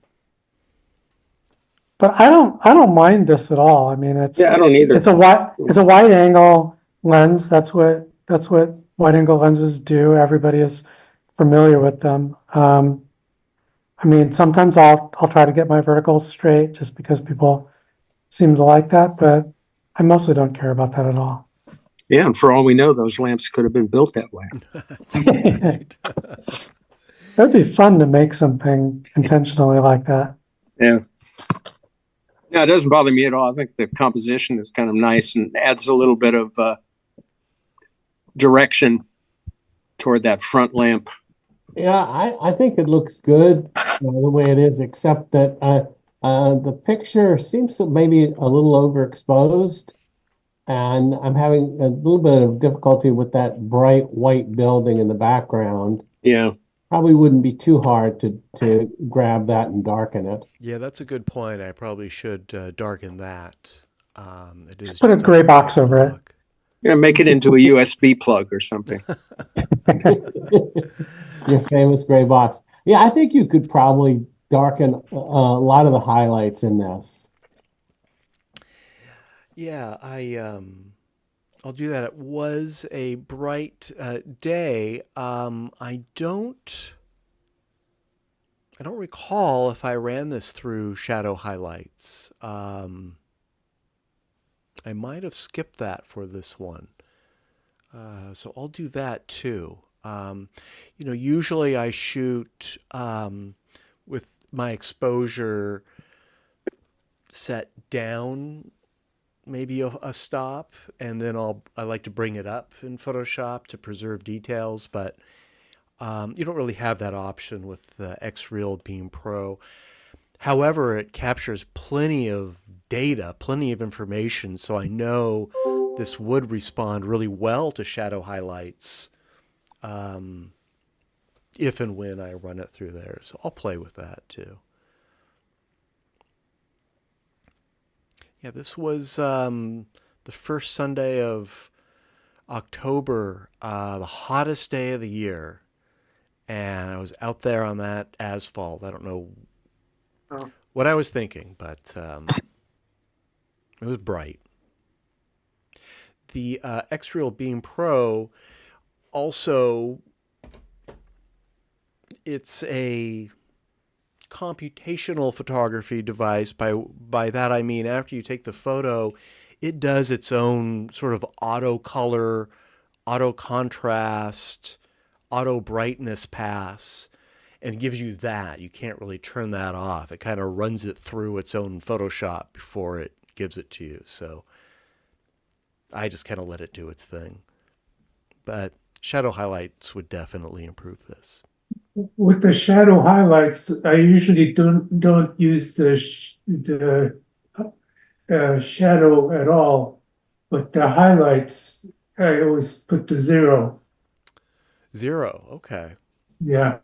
But I don't mind this at all. I mean, it's Yeah, I don't either. it's a wide angle lens. That's what wide angle lenses do. Everybody is familiar with them. I mean, sometimes I'll try to get my verticals straight just because people seem to like that, but I mostly don't care about that at all. Yeah, and for all we know, those lamps could have been built that way. That's right. It'd be fun to make something intentionally like that. Yeah. No, it doesn't bother me at all. I think the composition is kind of nice and adds a little bit of direction toward that front lamp. Yeah, I think it looks good the way it is, except that the picture seems to maybe a little overexposed, and I'm having a little bit of difficulty with that bright white building in the background. Yeah. Probably wouldn't be too hard to grab that and darken it. Yeah, that's a good point. I probably should darken that. It is Put a just gray box over it. block. Yeah, make it into a USB plug or something. Your famous gray box. Yeah, I think you could probably darken a lot of the highlights in this. Yeah, I'll do that. It was a bright day. I don't recall if I ran this through shadow highlights. I might have skipped that for this one. So I'll do that too. Usually I shoot with my exposure set down maybe a stop, and then I like to bring it up in Photoshop to preserve details, but you don't really have that option with the X-Real Beam Pro. However, it captures plenty of data, plenty of information, so I know this would respond really well to shadow highlights if and when I run it through there. So I'll play with that too. Yeah, this was the first Sunday of October, the hottest day of the year. And I was out there on that asphalt. I don't know what I was thinking, but it was bright. The X-Real Beam Pro also, it's a computational photography device. By that I mean after you take the photo, it does its own sort of auto color, auto contrast, auto brightness pass, and gives you that. You can't really turn that off. It kind of runs it through its own Photoshop before it gives it to you. So I just kind of let it do its thing. But shadow highlights would definitely improve this. With the shadow highlights, I usually don't use the shadow at all, but the highlights I always put to 0. 0, okay. Yeah.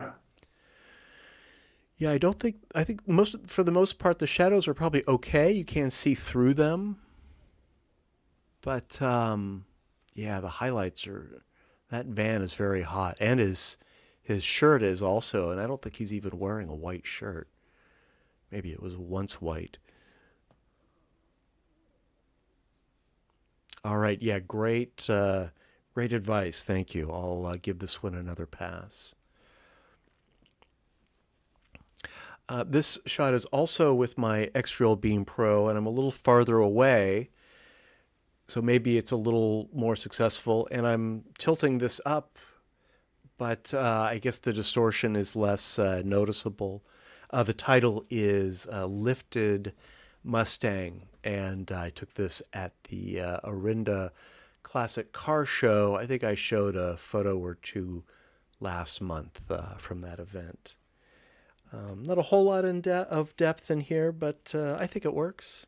Yeah, I think for the most part the shadows are probably okay. You can see through them. But yeah, the highlights that van is very hot, and his shirt is also, and I don't think he's even wearing a white shirt. Maybe it was once white. All right, yeah, great advice. Thank you. I'll give this one another pass. This shot is also with my X-Real Beam Pro, and I'm a little farther away, so maybe it's a little more successful. And I'm tilting this up, but I guess the distortion is less noticeable. The title is Lifted Mustang, and I took this at the Orinda Classic Car Show. I think I showed a photo or two last month from that event. Not a whole lot of depth in here, but I think it works.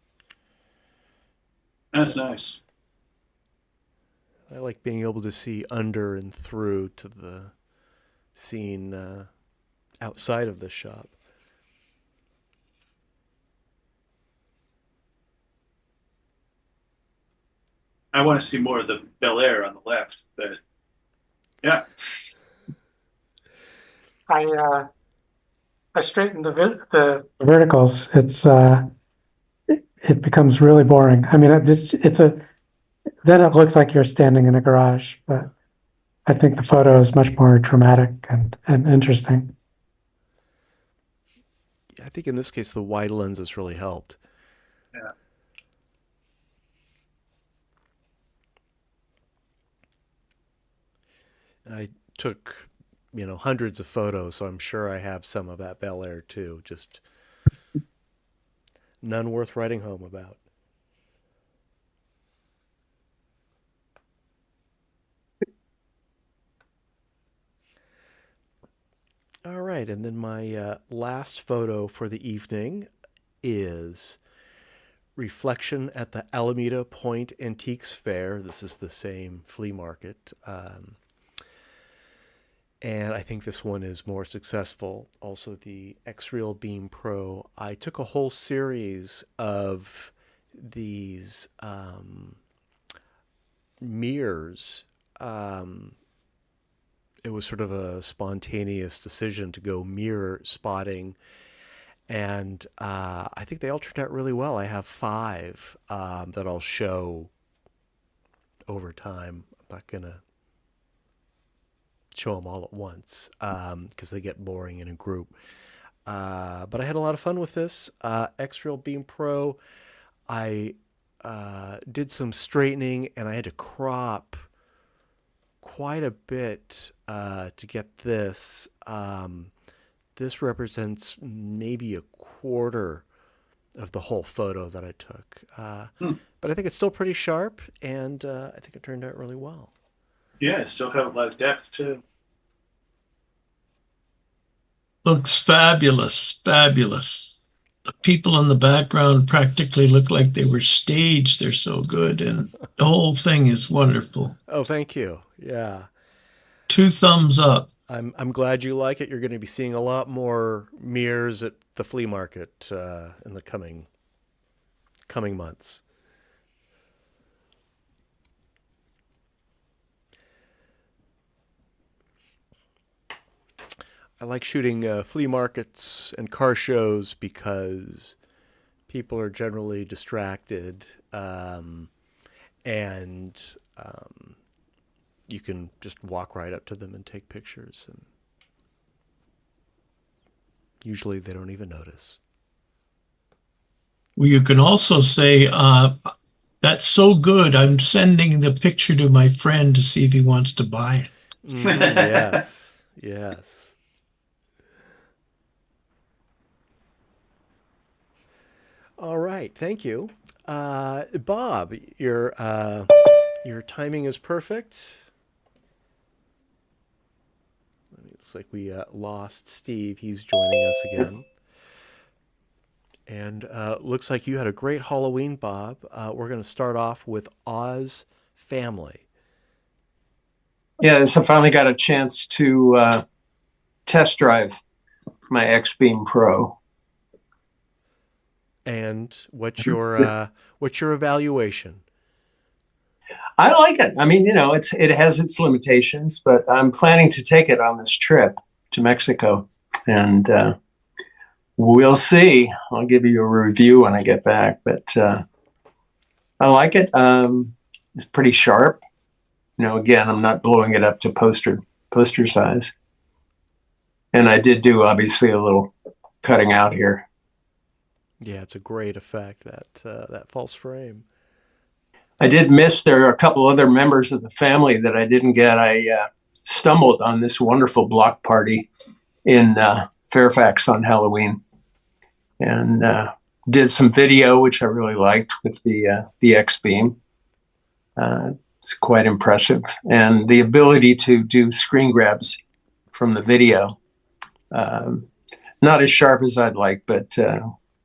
That's nice. I like being able to see under and through to the scene outside of the shop. I want to see more of the Bel Air on the left, but yeah. I straighten the verticals, it becomes really boring. I mean, then it looks like you're standing in a garage, but I think the photo is much more dramatic and interesting. I think in this case, the wide lens has really helped. Yeah. I took, hundreds of photos, so I'm sure I have some of that Bel Air too. Just none worth writing home about. All right, and then my last photo for the evening is reflection at the Alameda Point Antiques Fair. This is the same flea market. And I think this one is more successful. Also, the X-Real Beam Pro. I took a whole series of these mirrors. It was sort of a spontaneous decision to go mirror spotting. And I think they all turned out really well. I have 5 that I'll show over time. I'm not going to show them all at once because they get boring in a group. But I had a lot of fun with this. X-Real Beam Pro, I did some straightening and I had to crop quite a bit to get this. This represents maybe a quarter of the whole photo that I took. But I think it's still pretty sharp, and I think it turned out really well. Yeah, still have a lot of depth too. Looks fabulous, fabulous. The people in the background practically look like they were staged. They're so good, and the whole thing is wonderful. Oh, thank you. Yeah. 2 thumbs up. I'm glad you like it. You're going to be seeing a lot more mirrors at the flea market in the coming months. I like shooting flea markets and car shows because people are generally distracted, and you can just walk right up to them and take pictures, and usually they don't even notice. Well, you can also say, that's so good, I'm sending the picture to my friend to see if he wants to buy it. Yes, yes. All right, thank you. Bob, your timing is perfect. Looks like we lost Steve. He's joining us again. And looks like you had a great Halloween, Bob. We're going to start off with Oz Family. Yeah, so I finally got a chance to test drive my X-Beam Pro. And what's your evaluation? I like it. I mean, it has its limitations, but I'm planning to take it on this trip to Mexico, and we'll see. I'll give you a review when I get back, but I like it. It's pretty sharp. Again, I'm not blowing it up to poster size, and I did do obviously a little cutting out here. Yeah, it's a great effect, that false frame. I did miss, there are a couple other members of the family that I didn't get. I stumbled on this wonderful block party in Fairfax on Halloween, and did some video, which I really liked with the X-Beam. It's quite impressive. And the ability to do screen grabs from the video, not as sharp as I'd like, but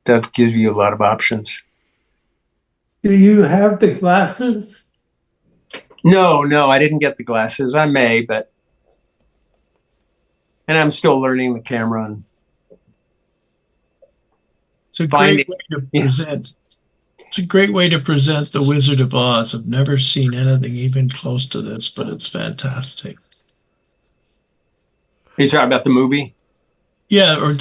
does give you a lot of options. Do you have the glasses? No, I didn't get the glasses. I may, and I'm still learning the camera. And it's a great way to present. It's a great way to present The Wizard of Oz. I've never seen anything even close to this, but it's fantastic. you talking about the movie? Yeah, or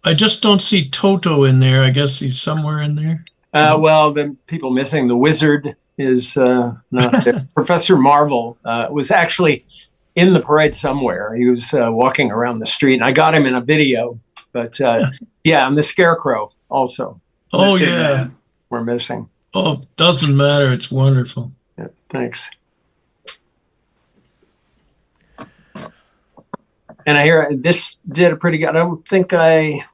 I just don't see Toto in there. I guess he's somewhere in there. Well, the people missing, the wizard is not there. Professor Marvel was actually in the parade somewhere. He was walking around the street, and I got him in a video. But yeah, and the Scarecrow also. Oh, The Tin yeah. Man. We're missing. Oh, doesn't matter. It's wonderful. Yeah, thanks. And I hear this did a pretty good. I don't think I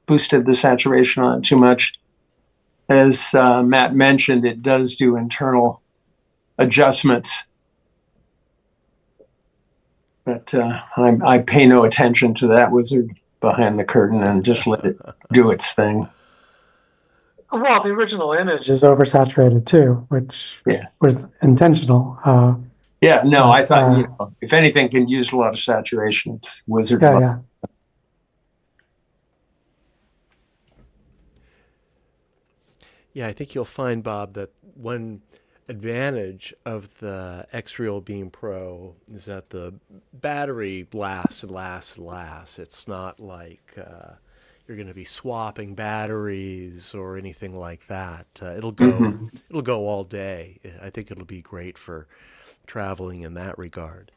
boosted the saturation on it too much. As Matt mentioned, it does do internal adjustments. But I pay no attention to that wizard behind the curtain and just let it do its thing. Well, the original image is oversaturated too, which was intentional. Yeah, no, I thought, if anything can use a lot of saturation, it's wizard. Yeah. Yeah, I think you'll find, Bob, that one advantage of the X-Real Beam Pro is that the battery lasts and lasts and lasts. It's not like you're going to be swapping batteries or anything like that. It'll go all day. I think it'll be great for traveling in that regard.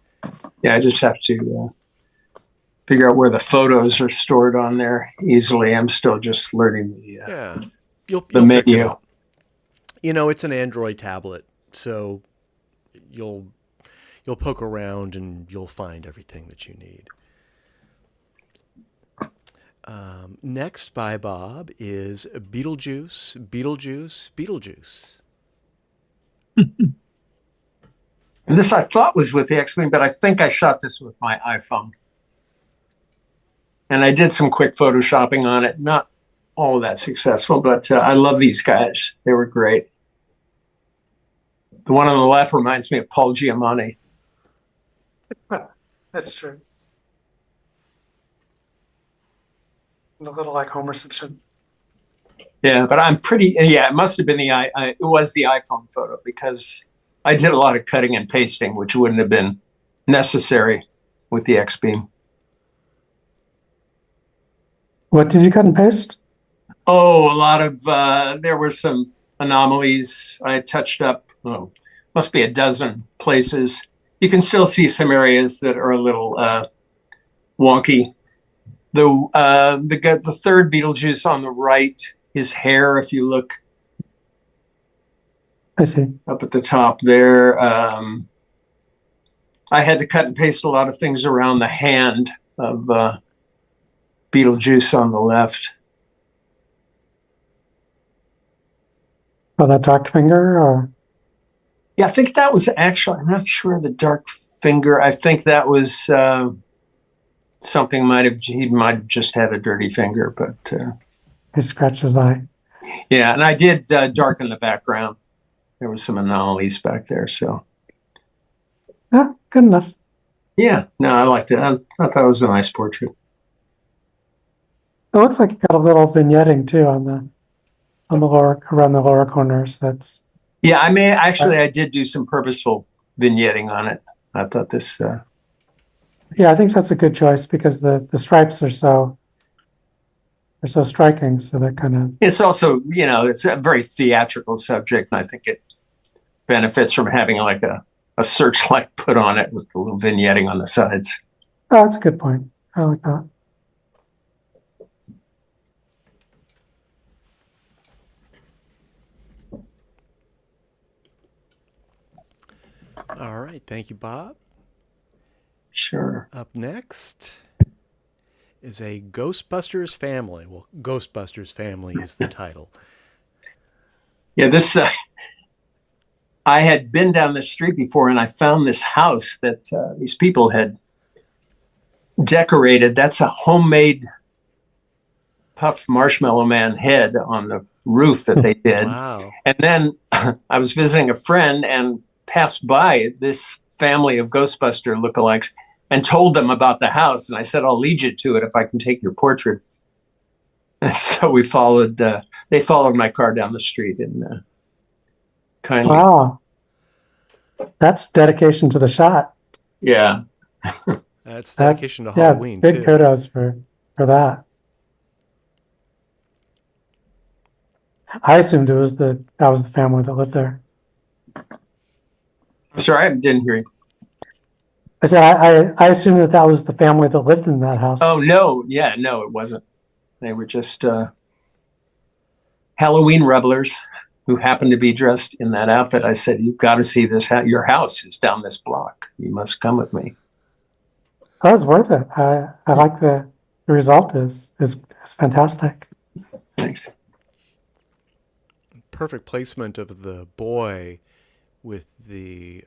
Yeah, I just have to figure out where the photos are stored on there easily. I'm still just learning the you'll menu. pick it up. You know, it's an Android tablet, so you'll poke around and you'll find everything that you need. Next by Bob is Beetlejuice. And this I thought was with the X-Beam, but I think I shot this with my iPhone. And I did some quick photoshopping on it. Not all that successful, but I love these guys. They were great. The one on the left reminds me of Paul Giamatti. That's true. And a little like Homer Simpson. Yeah, but I'm pretty. Yeah, it must have been it was the iPhone photo because I did a lot of cutting and pasting, which wouldn't have been necessary with the X-Beam. What did you cut and paste? Oh, a lot of, there were some anomalies I touched up, must be a dozen places. You can still see some areas that are a little wonky. The third Beetlejuice on the right, his hair, if you look I see. up at the top there, I had to cut and paste a lot of things around the hand of Beetlejuice on the left. Oh, that dark finger, or? Yeah, I think that was actually, I'm not sure, the dark finger. I think that was something he might have just had a dirty finger, but. He scratched his eye. Yeah, and I did darken the background. There was some anomalies back there, so. Yeah, good enough. Yeah, no, I liked it. I thought it was a nice portrait. It looks like you got a little vignetting too on the lower, around the lower corners. That's. Yeah, I did do some purposeful vignetting on it. I thought this. Yeah, I think that's a good choice because the stripes are so striking. So that kind of. It's also, it's a very theatrical subject, and I think it benefits from having like a searchlight put on it with the little vignetting on the sides. Oh, that's a good point. I like that. All right. Thank you, Bob. Sure. Up next is a Ghostbusters family. Well, Ghostbusters family is the title. Yeah, this, I had been down the street before and I found this house that these people had decorated. That's a homemade puff Marshmallow Man head on the roof that they did. Wow. And then I was visiting a friend and passed by this family of Ghostbuster lookalikes and told them about the house. And I said, I'll lead you to it if I can take your portrait. And so we followed, they followed my car down the street and kindly. Wow. That's dedication to the shot. Yeah. That's dedication to Yeah, Halloween big too. kudos for that. I assumed that was the family that lived there. I'm sorry, I didn't hear you. I said I assumed that was the family that lived in that house. Oh, no. Yeah, no, it wasn't. They were just Halloween revelers who happened to be dressed in that outfit. I said, "You've got to see this. Your house is down this block. You must come with me." That was worth it. I like the result is fantastic. Thanks. Perfect placement of the boy with the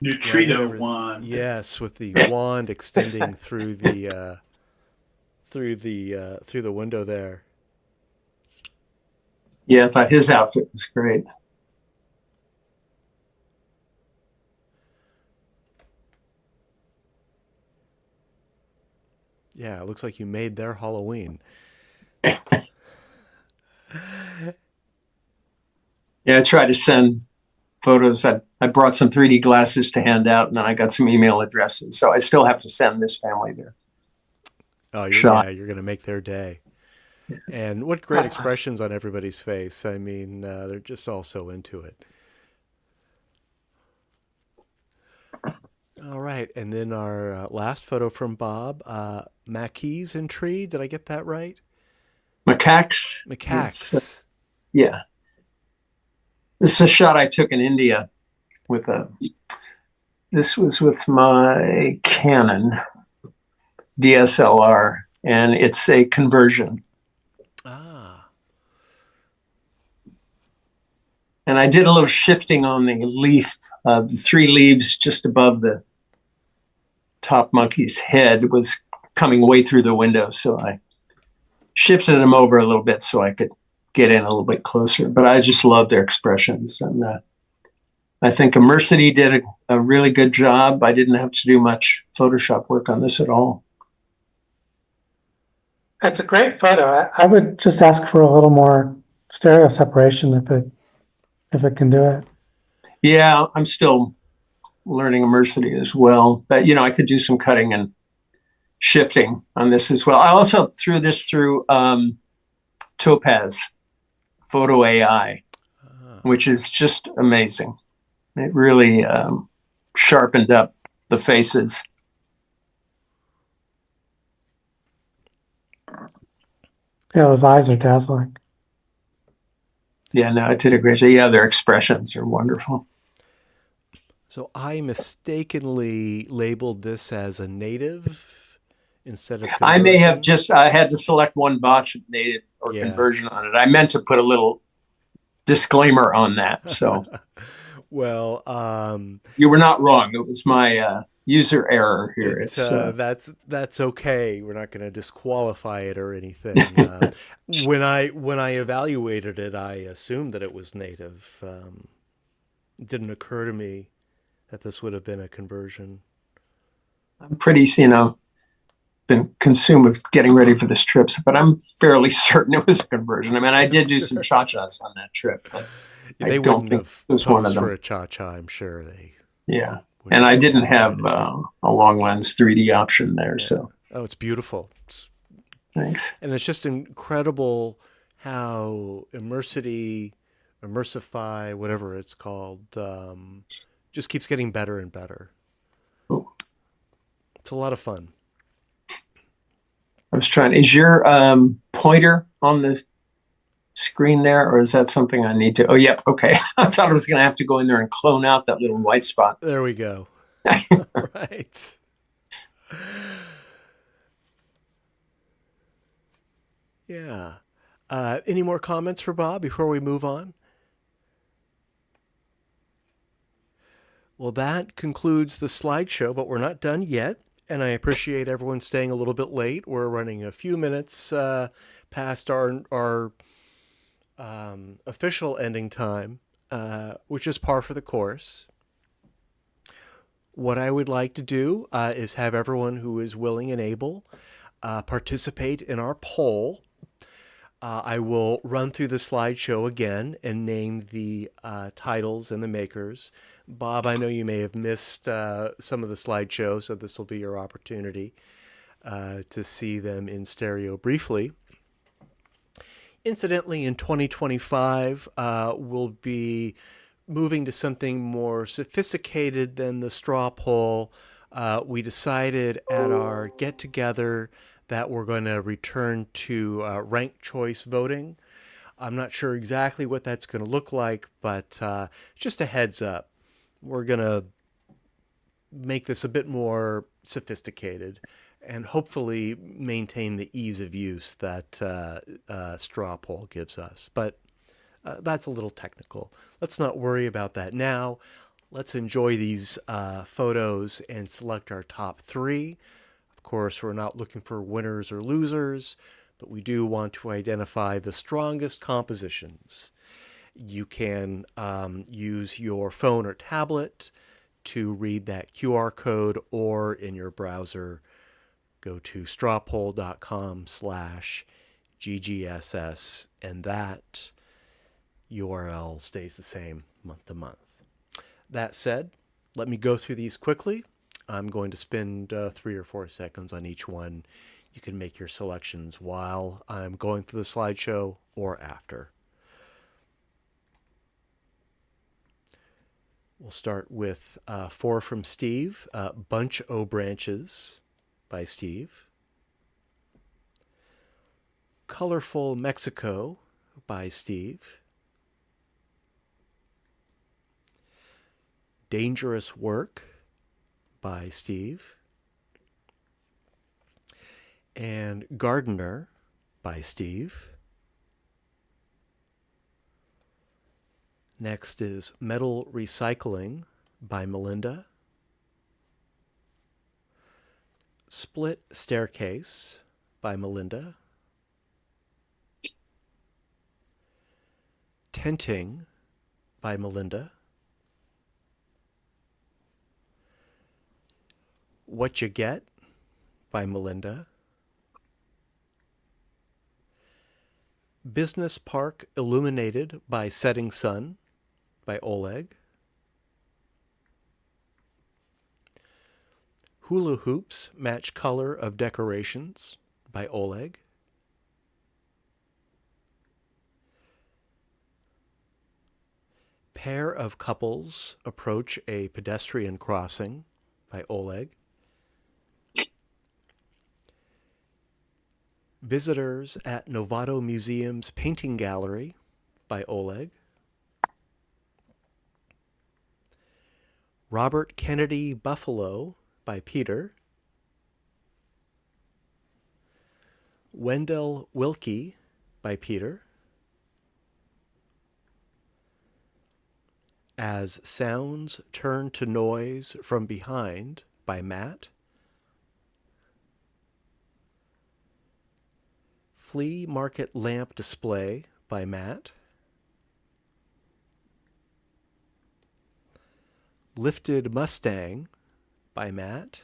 neutrino whatever- wand. Yes, with the wand extending through the window there. Yeah, I thought his outfit was great. Yeah, it looks like you made their Halloween. Yeah, I tried to send photos. I brought some 3D glasses to hand out, and then I got some email addresses. So I still have to send this family their shot. Yeah, you're going to make their day. And what great expressions on everybody's face. I mean, they're just all so into it. All right, and then our last photo from Bob, maquis and tree. Did I get that right? Macaques. Macaques. Yeah. This is a shot I took in India this was with my Canon DSLR, and it's a conversion. Ah. And I did a little shifting on the leaf, the 3 leaves just above the top monkey's head was coming way through the window. So I shifted them over a little bit so I could get in a little bit closer. But I just love their expressions. And I think Immersity did a really good job. I didn't have to do much Photoshop work on this at all. That's a great photo. I would just ask for a little more stereo separation if it can do it. Yeah, I'm still learning Immersity as well. But, I could do some cutting and shifting on this as well. I also threw this through Topaz Photo AI, which is just amazing. It really sharpened up the faces. Yeah, those eyes are dazzling. Yeah, no, it did a great job. Yeah, their expressions are wonderful. So I mistakenly labeled this as a native instead of conversion. I may have I had to select one botch of native or conversion on it. I meant to put a little disclaimer on that. So, well, you were not wrong. It was my user error here. That's okay. We're not going to disqualify it or anything. When I evaluated it, I assumed that it was native. It didn't occur to me that this would have been a conversion. I'm pretty, been consumed with getting ready for this trip, but I'm fairly certain it was a conversion. I mean, I did do some cha-chas on that trip. But they wouldn't have posed for a cha-cha, I'm sure. Yeah. And I didn't have a long lens 3D option there. Yeah. So. Oh, it's beautiful. Thanks. And it's just incredible how Immersify, whatever it's called, just keeps getting better and better. Ooh. It's a lot of fun. I was trying. Is your pointer on the screen there, or is that something I need to? Oh, yep. Okay. I thought I was going to have to go in there and clone out that little white spot. There we go. Right. Yeah. Any more comments for Bob before we move on? Well, that concludes the slideshow, but we're not done yet. And I appreciate everyone staying a little bit late. We're running a few minutes past our official ending time, which is par for the course. What I would like to do is have everyone who is willing and able participate in our poll. I will run through the slideshow again and name the titles and the makers. Bob, I know you may have missed some of the slideshows, so this will be your opportunity to see them in stereo briefly. Incidentally, in 2025, we'll be moving to something more sophisticated than the straw poll. We decided at our get-together that we're going to return to ranked choice voting. I'm not sure exactly what that's going to look like, but just a heads up. We're going to make this a bit more sophisticated and hopefully maintain the ease of use that straw poll gives us. But that's a little technical. Let's not worry about that now. Let's enjoy these photos and select our top 3. Of course, we're not looking for winners or losers, but we do want to identify the strongest compositions. You can use your phone or tablet to read that QR code, or in your browser, go to strawpoll.com/GGSS, and that URL stays the same month to month. That said, let me go through these quickly. I'm going to spend 3 or 4 seconds on each one. You can make your selections while I'm going through the slideshow or after. We'll start with 4 from Steve, Bunch O' Branches by Steve. Colorful Mexico by Steve. Dangerous Work by Steve. And Gardener by Steve. Next is Metal Recycling by Melinda. Split Staircase by Melinda. Tenting by Melinda. What You Get by Melinda. Business Park Illuminated by Setting Sun by Oleg. Hula Hoops Match Color of Decorations by Oleg. Pair of Couples Approach a Pedestrian Crossing by Oleg. Visitors at Novato Museum's Painting Gallery by Oleg. Robert Kennedy Buffalo by Peter. Wendell Wilkie by Peter. As Sounds Turn to Noise from Behind by Matt. Flea Market Lamp Display by Matt. Lifted Mustang by Matt.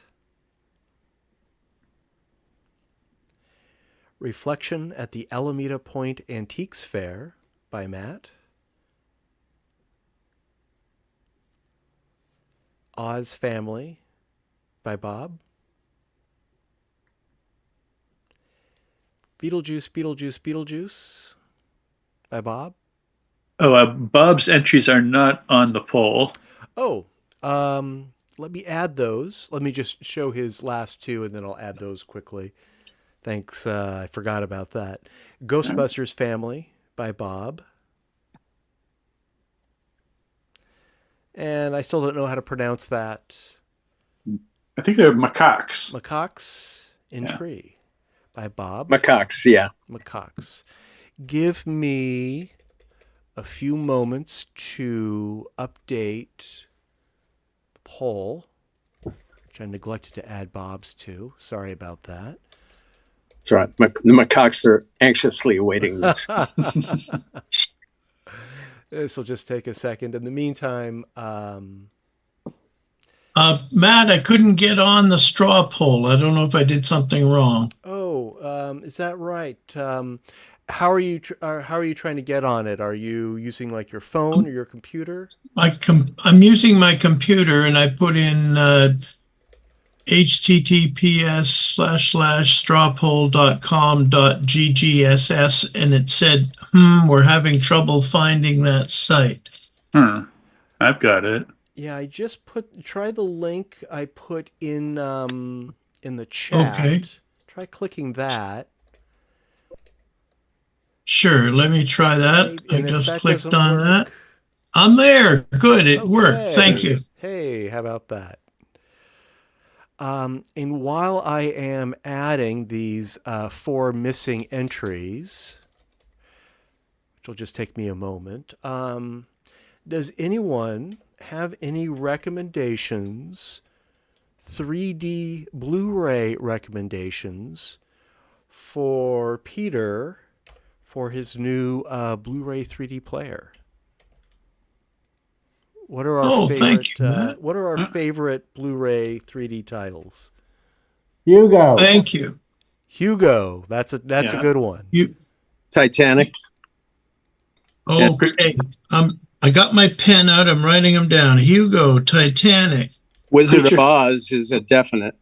Reflection at the Alameda Point Antiques Fair by Matt. Oz Family by Bob. Beetlejuice, Beetlejuice, Beetlejuice by Bob. Oh, Bob's entries are not on the poll. Oh, let me add those. Let me just show his last 2, and then I'll add those quickly. Thanks, I forgot about that. Ghostbusters Family by Bob. And I still don't know how to pronounce that. I think they're macaques. Macaques in Tree by Bob. Macaques, yeah. Macaques. Give me a few moments to update the poll, which I neglected to add Bob's to. Sorry about that. That's right. The macaques are anxiously awaiting this. This will just take a second. In the meantime, Matt, I couldn't get on the straw poll. I don't know if I did something wrong. is that right? How are you trying to get on it? Are you using like your phone or your computer? I'm using my computer, and I put in https://strawpoll.com.ggss, and it said, we're having trouble finding that site. I've got it. Yeah, I just try the link I put in the chat. Okay. Try clicking that. Sure, let me try that. And I if just that clicked doesn't on work, that. I'm there. Good, it worked. Thank okay. you. Hey, how about that? And while I am adding these 4 missing entries, which will just take me a moment, does anyone have any recommendations, 3D Blu-ray recommendations for Peter for his new Blu-ray 3D player? What are our favorite? What are our favorite Blu-ray 3D titles? Hugo. Thank you. Hugo. That's a good one. Titanic. Okay. I got my pen out. I'm writing them down. Hugo, Titanic. Wizard of Oz is a definite.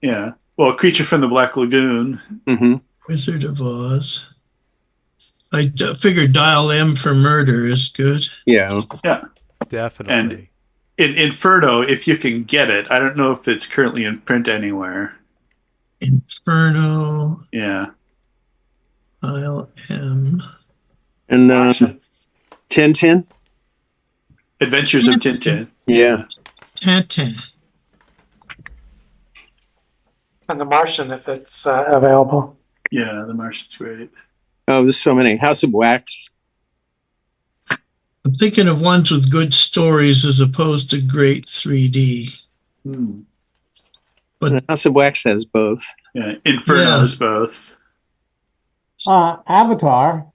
Yeah. Well, Creature from the Black Lagoon. Mm-hmm. Wizard of Oz. I figured Dial M for Murder is good. Yeah. Yeah. Definitely. And in Inferno, if you can get it, I don't know if it's currently in print anywhere. Inferno. Yeah. Dial M. And Tintin. Adventures of Tintin. Yeah. Tintin. And The Martian, if it's available. Yeah, The Martian's great. Oh, there's so many. House of Wax. I'm thinking of ones with good stories as opposed to great 3D. But House of Wax has both. Yeah, Inferno is both. Avatar.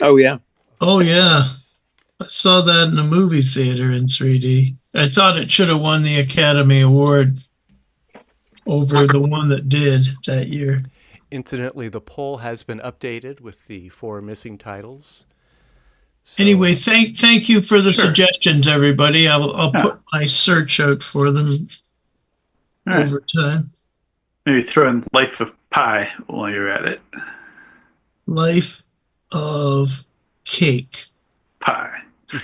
Oh, yeah. Oh, yeah. I saw that in a movie theater in 3D. I thought it should have won the Academy Award over the one that did that year. Incidentally, the poll has been updated with the 4 missing titles. So, anyway, thank you for the suggestions, everybody. I'll put my search out for them over time. Maybe throw in Life of Pi while you're at it. Life of Cake. Pi.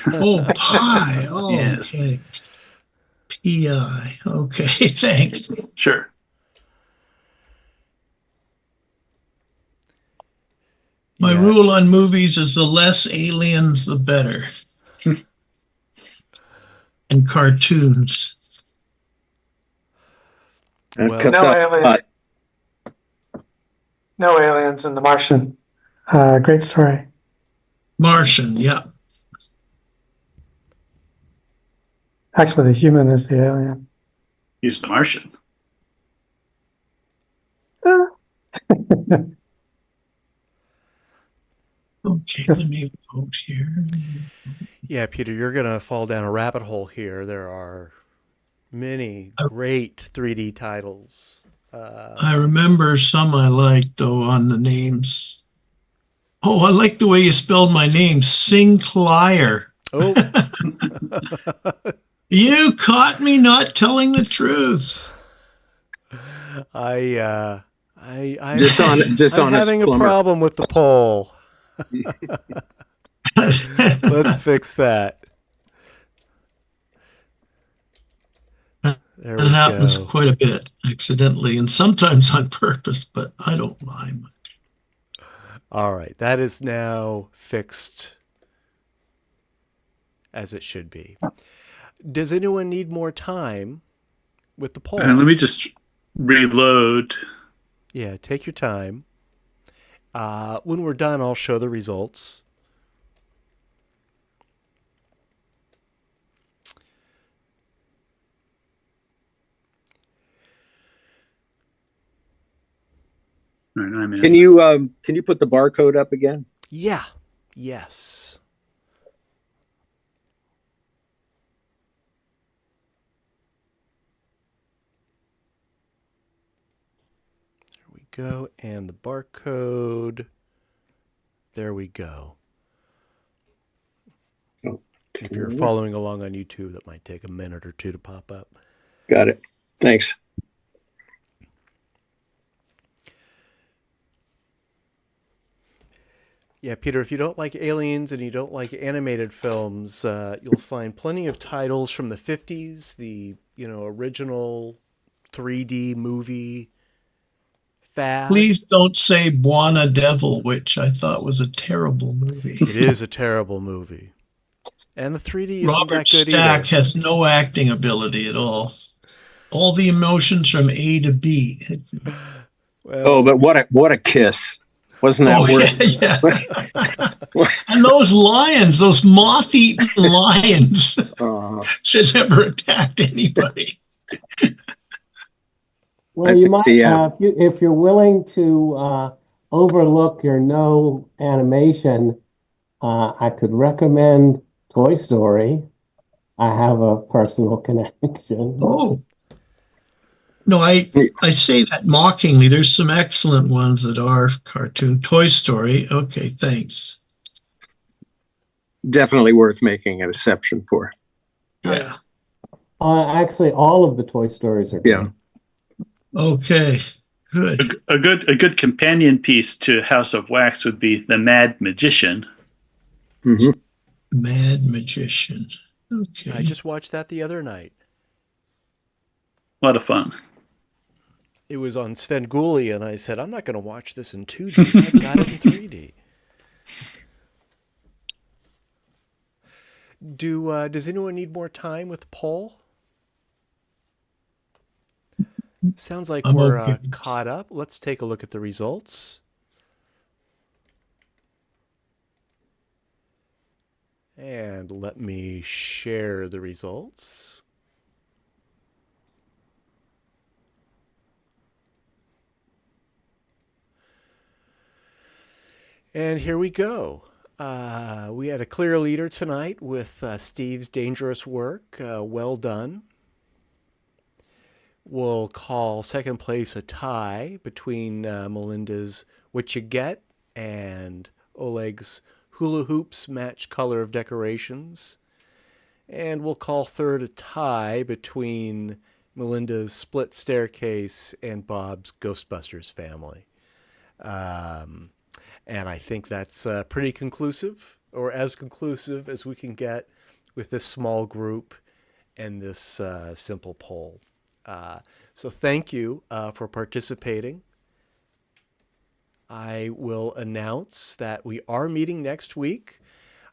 Oh, pie. Oh, yes. Okay. P-I. Okay, thanks. Sure. My rule on movies is the less aliens, the better. And cartoons. No aliens in The Martian. Great story. Martian, yeah. Actually, the human is the alien. He's the Martian. Okay, let me vote here. Yeah, Peter, you're going to fall down a rabbit hole here. There are many great 3D titles. I remember some I liked, though, on the names. Oh, I like the way you spelled my name, Sinclair. Oh. You caught me not telling the truth. I'm having a problem with the poll. Let's fix that. That happens quite a bit accidentally and sometimes on purpose, but I don't mind. All right, that is now fixed as it should be. Does anyone need more time with the poll? Let me just reload. Yeah, take your time. When we're done, I'll show the results. Can you put the barcode up again? Yeah. Yes. There we go. And the barcode. There we go. Okay. If you're following along on YouTube, that might take a minute or two to pop up. Got it. Thanks. Yeah, Peter, if you don't like aliens and you don't like animated films, you'll find plenty of titles from the 50s, the original 3D movie fad. Please don't say Buona Devil, which I thought was a terrible movie. It is a terrible movie. And the 3D isn't Robert that good Stack either. has no acting ability at all. All the emotions from A to B. Oh, but what a kiss. Wasn't that worth it? Yeah. And those lions, those moth-eaten lions should never attacked anybody. Well, you might if you're willing to overlook your no animation, I could recommend Toy Story. I have a personal connection. Oh. No, I say that mockingly. There's some excellent ones that are cartoon. Toy Story. Okay, thanks. Definitely worth making an exception for. Yeah. Actually, all of the Toy Stories are good. Yeah. Okay, good. A good companion piece to House of Wax would be The Mad Magician. Mm-hmm. Mad Magician. Okay. I just watched that the other night. A lot of fun. It was on Svengoolie, and I said, I'm not going to watch this in 2D. I've got it in 3D. Does anyone need more time with the poll? Sounds like we're caught up. Let's take a look at the results. And let me share the results. And here we go. We had a clear leader tonight with Steve's Dangerous Work. Well done. We'll call second place a tie between Melinda's What You Get and Oleg's Hula Hoops Match Color of Decorations. And we'll call third a tie between Melinda's Split Staircase and Bob's Ghostbusters Family. And I think that's pretty conclusive, or as conclusive as we can get with this small group and this simple poll. So thank you for participating. I will announce that we are meeting next week.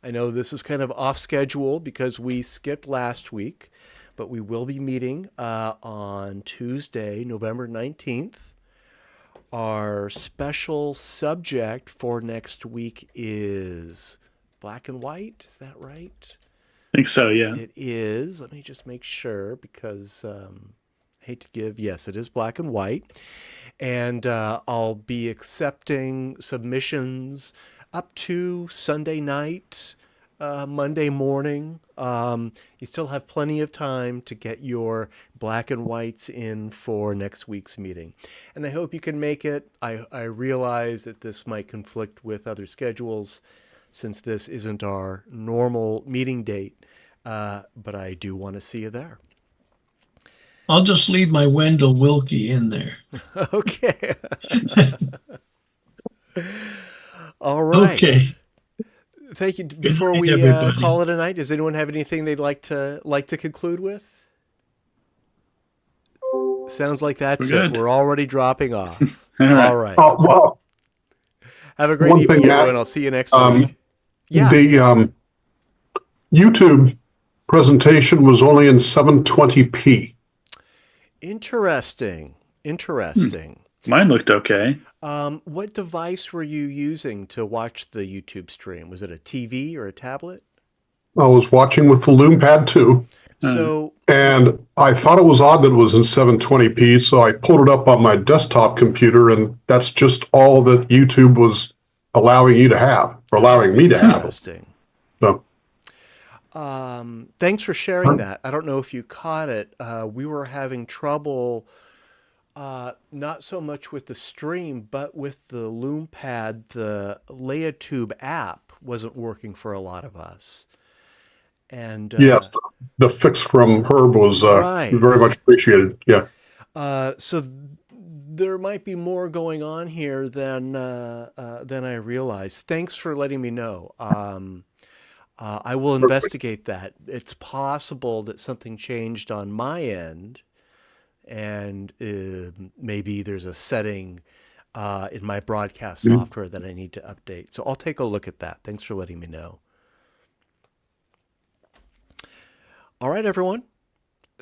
I know this is kind of off schedule because we skipped last week, but we will be meeting on Tuesday, November 19th. Our special subject for next week is black and white. Is that right? I think so, yeah. It is. Let me just make sure because I hate to give. Yes, it is black and white. And I'll be accepting submissions up to Sunday night, Monday morning. You still have plenty of time to get your black and whites in for next week's meeting. And I hope you can make it. I realize that this might conflict with other schedules since this isn't our normal meeting date, but I do want to see you there. I'll just leave my Wendell Wilkie in there. Okay. All right. Okay. Thank you. Before we call it a night, does anyone have anything they'd like to conclude with? Sounds like that's it. We're already dropping off. All right. Well, have a great evening, everyone. I'll see you next week. Yeah. The YouTube presentation was only in 720p. Interesting. Mine looked okay. What device were you using to watch the YouTube stream? Was it a TV or a tablet? I was watching with the Lume Pad too. And I thought it was odd that it was in 720p, so I pulled it up on my desktop computer, and that's just all that YouTube was allowing you to have, or allowing me to have. Interesting. So. Thanks for sharing that. I don't know if you caught it. We were having trouble Not so much with the stream, but with the Lume Pad, the LeaTube app wasn't working for a lot of us. And yes, the fix from Herb was right. very much appreciated. Yeah. So there might be more going on here than I realized. Thanks for letting me know. I will investigate that. It's possible that something changed on my end, and maybe there's a setting in my broadcast software that I need to update. So I'll take a look at that. Thanks for letting me know. All right, everyone.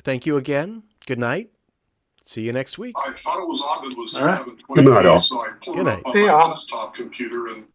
Thank you again. Good night. See you next week. I thought it was odd that it was 7:20, so I pulled it up on my desktop computer and